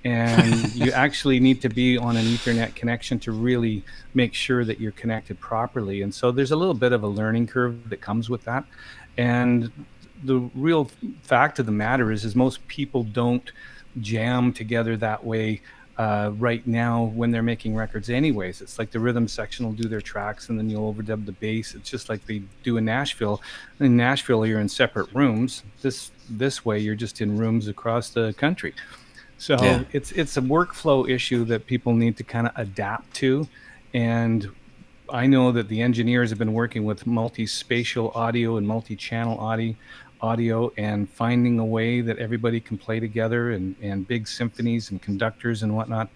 and you actually need to be on an Ethernet connection to really make sure that you're connected properly. And so there's a little bit of a learning curve that comes with that. And the real fact of the matter is most people don't jam together that way right now when they're making records anyways. It's like the rhythm section will do their tracks and then you'll overdub the bass. It's just like they do in Nashville. In Nashville, you're in separate rooms. This way, you're just in rooms across the country. So it's a workflow issue that people need to kind of adapt to. And I know that the engineers have been working with multi-spatial audio and multi-channel audio and finding a way that everybody can play together and big symphonies and conductors and whatnot.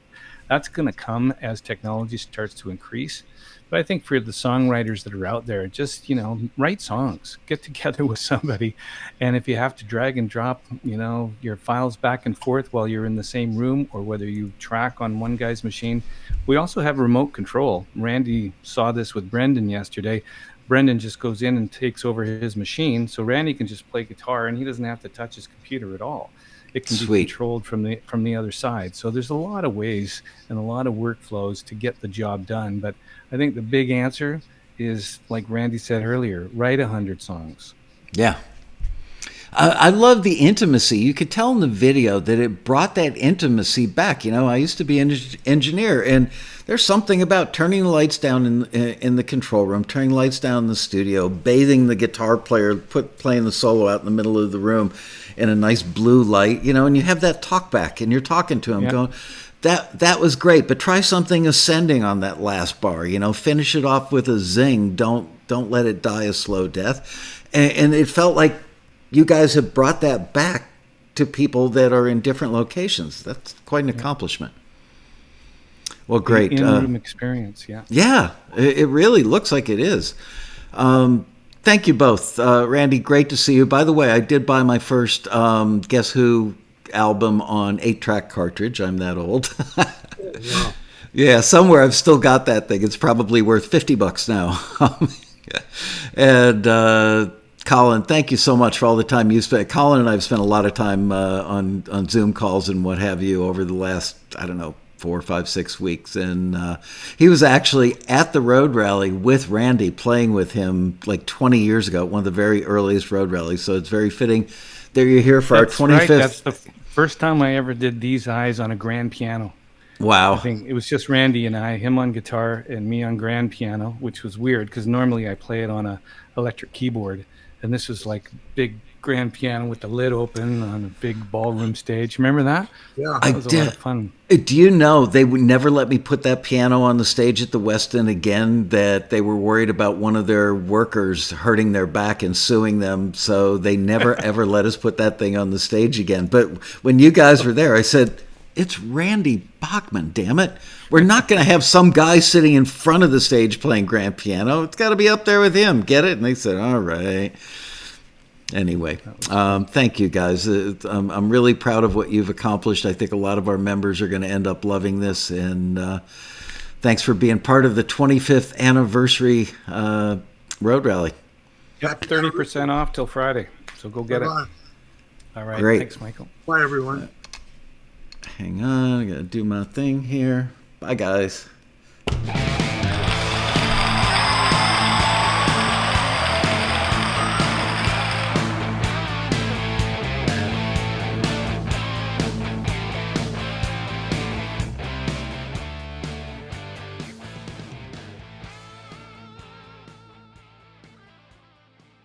That's going to come as technology starts to increase. But I think for the songwriters that are out there, just, write songs, get together with somebody. And if you have to drag and drop, your files back and forth while you're in the same room, or whether you track on one guy's machine, we also have remote control. Randy saw this with Brendan yesterday. Brendan just goes in and takes over his machine. So Randy can just play guitar and he doesn't have to touch his computer at all. It can be controlled from the other side. So there's a lot of ways and a lot of workflows to get the job done. But I think the big answer is, like Randy said earlier, write 100 songs. Yeah. I love the intimacy. You could tell in the video that it brought that intimacy back. I used to be an engineer, and there's something about turning the lights down in the control room, turning the lights down in the studio, bathing the guitar player, playing the solo out in the middle of the room in a nice blue light, and you have that talk back, and you're talking to him going, that was great, but try something ascending on that last bar, finish it off with a zing. Don't let it die a slow death. And it felt like you guys have brought that back to people that are in different locations. That's quite an accomplishment. Well, great. In-room experience, yeah. Yeah, it really looks like it is. Thank you both. Randy, great to see you. By the way, I did buy my first Guess Who album on 8-track cartridge. I'm that old. Yeah, somewhere I've still got that thing. It's probably worth $50 now. And Colin, thank you so much for all the time you spent. Colin and I have spent a lot of time on Zoom calls and what have you over the last, 4, 5, 6 weeks. And he was actually at the road rally with Randy, playing with him like 20 years ago, one of the very earliest road rallies. So it's very fitting that you're here for our 25th. Right. That's the first time I ever did These Eyes on a grand piano. Wow. I think it was just Randy and I, him on guitar and me on grand piano, which was weird because normally I play it on a electric keyboard. And this was like big grand piano with the lid open on a big ballroom stage. Remember that? Yeah, that was a lot of fun. Do you know they would never let me put that piano on the stage at the West End again? That they were worried about one of their workers hurting their back and suing them, so they never ever let us put that thing on the stage again. But when you guys were there, I said, "It's Randy Bachman, damn it! We're not going to have some guy sitting in front of the stage playing grand piano. It's got to be up there with him. Get it?" And they said, "All right." Anyway, thank you guys. I'm really proud of what you've accomplished. I think a lot of our members are going to end up loving this, and thanks for being part of the 25th anniversary road rally. Yep, 30% off till Friday, so go get Bye-bye. it. All right, Great. Thanks, Michael. Bye, everyone. Hang on, I got to do my thing here. Bye, guys.